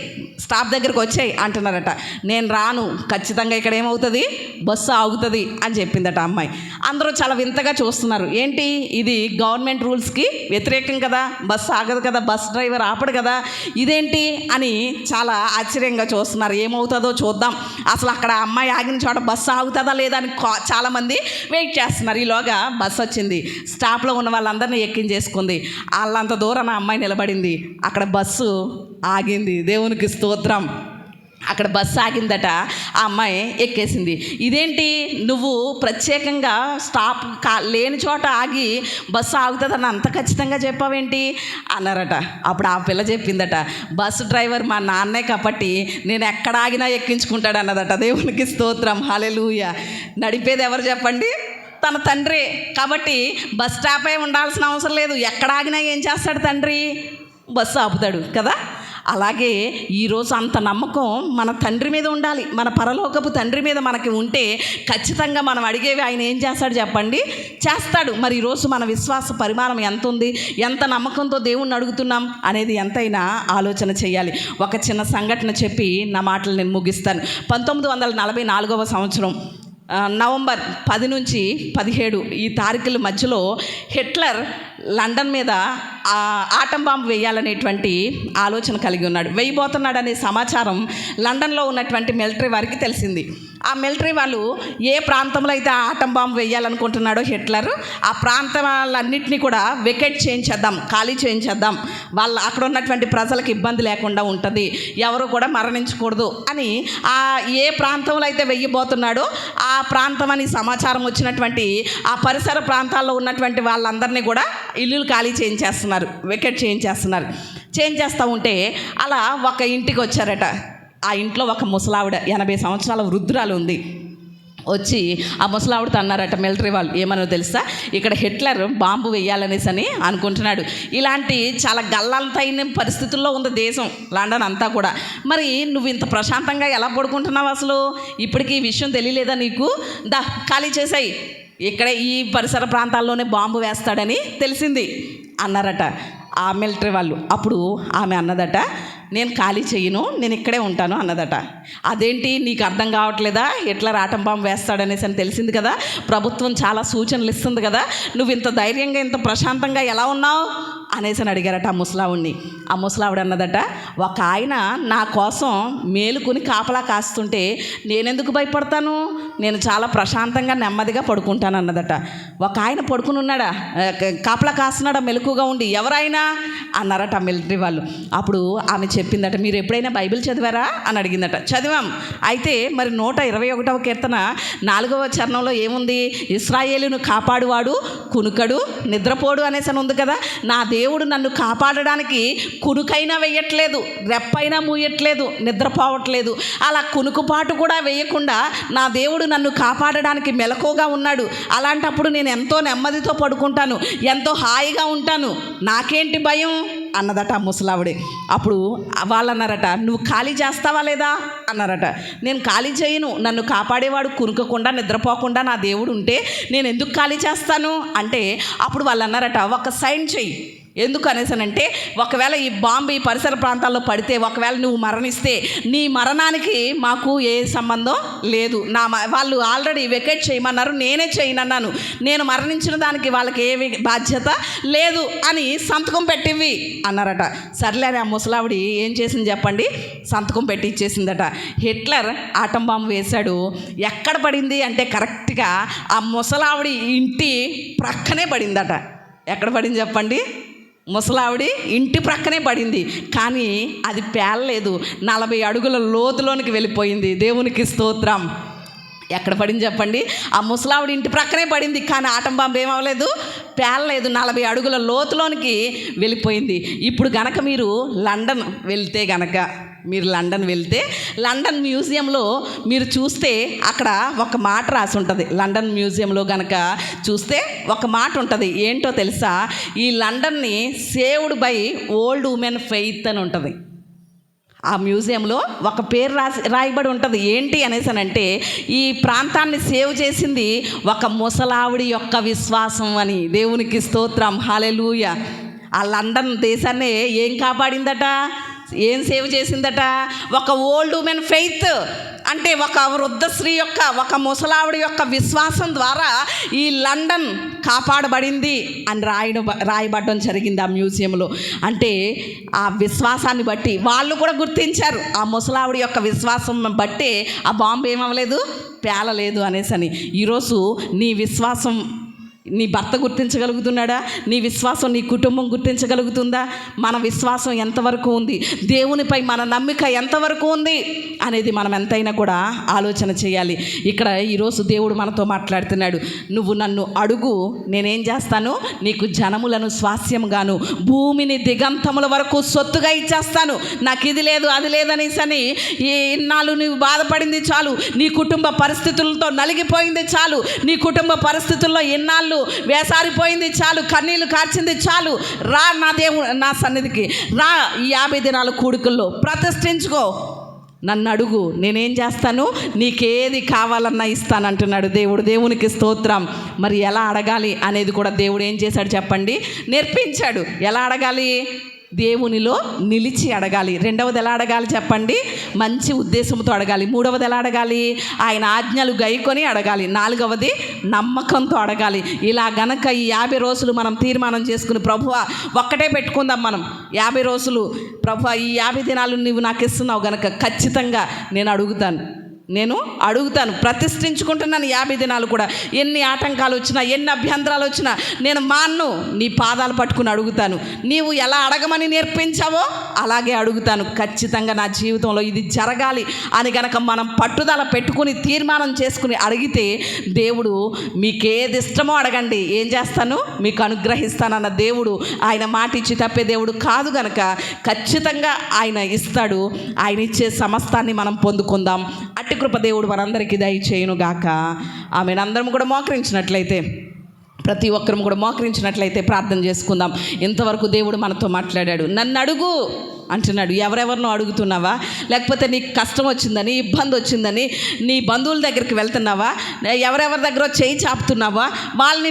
స్టాప్ దగ్గరికి వచ్చాయి అంటున్నారట. నేను రాను, ఖచ్చితంగా ఇక్కడ ఏమవుతుంది? బస్సు ఆగుతుంది అని చెప్పిందట అమ్మాయి. అందరూ చాలా వింతగా చూస్తున్నారు. ఏంటి ఇది? గవర్నమెంట్ రూల్స్కి వ్యతిరేకం కదా, బస్సు ఆగదు కదా, బస్ డ్రైవర్ ఆపడు కదా, ఇదేంటి అని చాలా ఆశ్చర్యంగా చూస్తున్నారు. ఏమవుతుందో చూద్దాం, అసలు అక్కడ అమ్మాయి ఆగిన చోట బస్సు ఆగుతుందా లేదా అని చాలామంది వెయిట్ చేస్తున్నారు. ఈలోగా బస్సు వచ్చింది, స్టాప్లో ఉన్న వాళ్ళందరినీ ఎక్కించేసుకుంది. వాళ్ళంత దూరాన అమ్మాయి నిలబడింది, అక్కడ బస్సు ఆగింది. దేవునికి స్తోత్రం. అక్కడ బస్సు ఆగిందట, ఆ అమ్మాయి ఎక్కేసింది. ఇదేంటి నువ్వు ప్రత్యేకంగా స్టాప్ లేని చోట ఆగి బస్సు ఆగుతుందని అంత ఖచ్చితంగా చెప్పావేంటి అన్నారట. అప్పుడు ఆ పిల్ల చెప్పిందట, బస్సు డ్రైవర్ మా నాన్నే కాబట్టి నేను ఎక్కడ ఆగినా ఎక్కించుకుంటాడు అన్నదట. దేవునికి స్తోత్రం. హల్లెలూయా. నడిపేది ఎవరు చెప్పండి? తన తండ్రి. కాబట్టి బస్ స్టాపే ఉండాల్సిన అవసరం లేదు. ఎక్కడ ఆగినా ఏం చేస్తాడు తండ్రి? బస్సు ఆపుతాడు కదా. అలాగే ఈరోజు అంత నమ్మకం మన తండ్రి మీద ఉండాలి, మన పరలోకపు తండ్రి మీద మనకి ఉంటే ఖచ్చితంగా మనం అడిగేవి ఆయన ఏం చేస్తాడు చెప్పండి? చేస్తాడు. మరి ఈరోజు మన విశ్వాస పరిమాణం ఎంత ఉంది, ఎంత నమ్మకంతో దేవుణ్ణి అడుగుతున్నాం అనేది ఎంతైనా ఆలోచన చేయాలి. ఒక చిన్న సంఘటన చెప్పి నా మాటలు నేను ముగిస్తాను. 1944వ సంవత్సరం నవంబర్ 10 నుంచి 17 ఈ తారీఖుల మధ్యలో హిట్లర్ లండన్ మీద ఆటం బాంబు వేయాలనేటువంటి ఆలోచన కలిగి ఉన్నాడు. వేయబోతున్నాడు అనే సమాచారం లండన్లో ఉన్నటువంటి మిలిటరీ వారికి తెలిసింది. ఆ మిలిటరీ వాళ్ళు ఏ ప్రాంతంలో అయితే ఆటం బాంబు వేయాలనుకుంటున్నాడో హిట్లర్, ఆ ప్రాంతాలన్నింటినీ కూడా వెకేట్ చేయించేద్దాం, ఖాళీ చేయించేద్దాం, అక్కడ ఉన్నటువంటి ప్రజలకు ఇబ్బంది లేకుండా ఉంటుంది, ఎవరు కూడా మరణించకూడదు అని ఏ ప్రాంతంలో అయితే వెయ్యబోతున్నాడో ఆ ప్రాంతం అని సమాచారం వచ్చినటువంటి ఆ పరిసర ప్రాంతాల్లో ఉన్నటువంటి వాళ్ళందరినీ కూడా ఇల్లులు ఖాళీ చేయించేస్తున్నారు, వెకేట్ చేయించేస్తూ ఉంటే అలా ఒక ఇంటికి వచ్చారట. ఆ ఇంట్లో ఒక ముసలావిడ 80 సంవత్సరాల వృద్ధురాలు ఉంది. వచ్చి ఆ ముసలావిడతో అన్నారట మిలిటరీ వాళ్ళు, ఏమనో తెలుసా, ఇక్కడ హిట్లర్ బాంబు వేయాలనేసి అని అనుకుంటున్నాడు. ఇలాంటి చాలా గల్లంతైన పరిస్థితుల్లో ఉంది దేశం, లండన్ అంతా కూడా. మరి నువ్వు ఇంత ప్రశాంతంగా ఎలా పడుకుంటున్నావు అసలు? ఇప్పటికీ ఈ విషయం తెలియలేదా నీకు? ఖాళీ చేసాయి, ఇక్కడ ఈ పరిసర ప్రాంతాల్లోనే బాంబు వేస్తాడని తెలిసింది అన్నారట ఆ మిలిటరీ వాళ్ళు. అప్పుడు ఆమె అన్నదట, నేను ఖాళీ చెయ్యను, నేను ఇక్కడే ఉంటాను అన్నదట. అదేంటి నీకు అర్థం కావట్లేదా? హిట్లర్ ఆటం బాంబు వేస్తాడనేసి అని తెలిసింది కదా, ప్రభుత్వం చాలా సూచనలు ఇస్తుంది కదా, నువ్వు ఇంత ధైర్యంగా ఇంత ప్రశాంతంగా ఎలా ఉన్నావు? అనేసి అని అడిగారట ఆ ముసలావుడిని. ఆ ముసలావిడ అన్నదట, ఒక ఆయన నా కోసం మేలుకొని కాపలా కాస్తుంటే నేనెందుకు భయపడతాను, నేను చాలా ప్రశాంతంగా నెమ్మదిగా పడుకుంటాను అన్నదట. ఒక ఆయన పడుకుని ఉన్నాడా, కాపలా కాస్తున్నాడా మెలకుగా ఉండి, ఎవరైనా అన్నారట ఆ మిలిటరీ వాళ్ళు. అప్పుడు ఆమె చెప్పిందట, మీరు ఎప్పుడైనా బైబిల్ చదివారా అని అడిగిందట. చదివాం. అయితే మరి 121వ కీర్తన 4వ చరణంలో ఏముంది, ఇశ్రాయేలును కాపాడువాడు కునుకడు నిద్రపోడు అనేసి అని ఉంది కదా. నా దేవుడు నన్ను కాపాడడానికి కునుకైనా వేయట్లేదు, రెప్పైనా మూయట్లేదు, నిద్రపోవట్లేదు. అలా కునుకుపాటు కూడా వేయకుండా నా దేవుడు నన్ను కాపాడడానికి మెలకుగా ఉన్నాడు. అలాంటప్పుడు నేను ఎంతో నెమ్మదితో పడుకుంటాను, ఎంతో హాయిగా ఉంటాను, నాకేంటి భయం అన్నదట ఆ ముసలావిడే. అప్పుడు వాళ్ళు అన్నారట, నువ్వు ఖాళీ చేస్తావా లేదా అన్నారట. నేను ఖాళీ చేయను, నన్ను కాపాడేవాడు కునుకకుండా నిద్రపోకుండా నా దేవుడు ఉంటే నేను ఎందుకు ఖాళీ చేస్తాను అంటే, అప్పుడు వాళ్ళు అన్నారట, ఒక సైన్ చెయ్యి. ఎందుకు అనేసానంటే, ఒకవేళ ఈ బాంబు ఈ పరిసర ప్రాంతాల్లో పడితే, ఒకవేళ నువ్వు మరణిస్తే నీ మరణానికి మాకు ఏ సంబంధం లేదు. వాళ్ళు ఆల్రెడీ వెకేట్ చేయమన్నారు, నేనే చేయనన్నాను, నేను మరణించిన దానికి వాళ్ళకి ఏ బాధ్యత లేదు అని సంతకం పెట్టివి అన్నారట. సర్లే అని ఆ ముసలావిడి ఏం చేసింది చెప్పండి, సంతకం పెట్టి ఇచ్చేసిందట. హిట్లర్ ఆటం బాంబు వేశాడు. ఎక్కడ పడింది అంటే కరెక్ట్గా ఆ ముసలావిడి ఇంటి ప్రక్కనే పడిందట. ఎక్కడ పడింది చెప్పండి, ముసలావిడి ఇంటి ప్రక్కనే పడింది. కానీ అది పేలలేదు, 40 అడుగుల లోతులోనికి వెళ్ళిపోయింది. దేవునికి స్తోత్రం. ఎక్కడ పడింది చెప్పండి, ఆ ముసలావిడి ఇంటి ప్రక్కనే పడింది. కానీ ఆటం బాంబు ఏమవ్వలేదు, పేలలేదు, 40 అడుగుల లోతులోనికి వెళ్ళిపోయింది. ఇప్పుడు గనక మీరు లండన్ వెళ్తే గనక, లండన్ మ్యూజియంలో మీరు చూస్తే అక్కడ ఒక మాట రాసి ఉంటుంది. లండన్ మ్యూజియంలో గనక చూస్తే ఒక మాట ఉంటుంది. ఏంటో తెలుసా, ఈ లండన్ని saved by old women faith అని ఉంటుంది. ఆ మ్యూజియంలో ఒక పేరు రాయబడి ఉంటుంది. ఏంటి అనేసానంటే, ఈ ప్రాంతాన్ని సేవ్ చేసింది ఒక ముసలావిడి యొక్క విశ్వాసం అని. దేవునికి స్తోత్రం, హల్లెలూయా. ఆ లండన్ దేశాన్ని ఏం కాపాడిందట, ఏం సేవ్ చేసిందట, ఒక ఓల్డ్ ఉమెన్ ఫెయిత్ అంటే ఒక వృద్ధ స్త్రీ యొక్క, ఒక ముసలావిడి యొక్క విశ్వాసం ద్వారా ఈ లండన్ కాపాడబడింది అని రాయబడడం జరిగింది ఆ మ్యూజియంలో. అంటే ఆ విశ్వాసాన్ని బట్టి వాళ్ళు కూడా గుర్తించారు, ఆ ముసలావిడి యొక్క విశ్వాసం బట్టే ఆ బాంబు ఏమవ్వలేదు, పేలలేదు అనేసని. ఈరోజు నీ విశ్వాసం నీ భర్త గుర్తించగలుగుతున్నాడా, నీ విశ్వాసం నీ కుటుంబం గుర్తించగలుగుతుందా, మన విశ్వాసం ఎంతవరకు ఉంది, దేవునిపై మన నమ్మిక ఎంతవరకు ఉంది అనేది మనం ఎంతైనా కూడా ఆలోచన చేయాలి. ఇక్కడ ఈరోజు దేవుడు మనతో మాట్లాడుతున్నాడు. నువ్వు నన్ను అడుగు, నేనేం చేస్తాను, నీకు జనములను స్వాస్యంగాను భూమిని దిగంతముల వరకు సొత్తుగా ఇచ్చేస్తాను. నాకు ఇది లేదు అది లేదనేసని ఇన్నాళ్ళు నువ్వు బాధపడింది చాలు, నీ కుటుంబ పరిస్థితులతో నలిగిపోయింది చాలు, నీ కుటుంబ పరిస్థితుల్లో ఇన్నాళ్ళు వేసారిపోయింది చాలు, కన్నీళ్లు కార్చింది చాలు. రా నా దేవుడు నా సన్నిధికి రా, ఈ 50 దినాల కూడుకుల్లో ప్రతిష్ఠించుకో, నన్ను అడుగు, నేనేం చేస్తాను, నీకేది కావాలన్నా ఇస్తానంటున్నాడు దేవుడు. దేవునికి స్తోత్రం. మరి ఎలా అడగాలి అనేది కూడా దేవుడు ఏం చేశాడు చెప్పండి, నేర్పించాడు. ఎలా అడగాలి, దేవునిలో నిలిచి అడగాలి. రెండవది ఎలా అడగాలి చెప్పండి, మంచి ఉద్దేశంతో అడగాలి. మూడవది ఎలా అడగాలి, ఆయన ఆజ్ఞలు గైకొని అడగాలి. నాలుగవది నమ్మకంతో అడగాలి. ఇలా గనక ఈ 50 రోజులు మనం తీర్మానం చేసుకుని, ప్రభువా ఒక్కటే పెట్టుకుందాం మనం, 50 రోజులు ప్రభువా ఈ 50 దినాలు నువ్వు నాకు ఇస్తున్నావు గనక ఖచ్చితంగా నేను అడుగుతాను, ప్రతిష్ఠించుకుంటున్నాను. 50 దినాలు కూడా ఎన్ని ఆటంకాలు వచ్చినా, ఎన్ని అభ్యంతరాలు వచ్చినా నేను మాన్ను, నీ పాదాలు పట్టుకుని అడుగుతాను. నీవు ఎలా అడగమని నేర్పించావో అలాగే అడుగుతాను. ఖచ్చితంగా నా జీవితంలో ఇది జరగాలి అని గనక మనం పట్టుదల పెట్టుకుని తీర్మానం చేసుకుని అడిగితే, దేవుడు మీకేది ఇష్టమో అడగండి, ఏం చేస్తాను, మీకు అనుగ్రహిస్తానన్న దేవుడు. ఆయన మాట ఇచ్చి తప్పే దేవుడు కాదు గనక ఖచ్చితంగా ఆయన ఇస్తాడు. ఆయన ఇచ్చే సమస్తాన్ని మనం పొందుకుందాం. అట్టి కృప దేవుడు మనందరికీ దయచేయును గాక. ఆమెను అందరం కూడా మోకరించినట్లయితే, ప్రతి ఒక్కరం కూడా మోకరించినట్లయితే ప్రార్థన చేసుకుందాం. ఇంతవరకు దేవుడు మనతో మాట్లాడాడు. నన్ను అడుగు అంటున్నాడు. ఎవరెవరినో అడుగుతున్నావా, లేకపోతే నీకు కష్టం వచ్చిందని, ఇబ్బంది వచ్చిందని నీ బంధువుల దగ్గరికి వెళ్తున్నావా, ఎవరెవరి దగ్గర చేయి చాపుతున్నావా, వాళ్ళని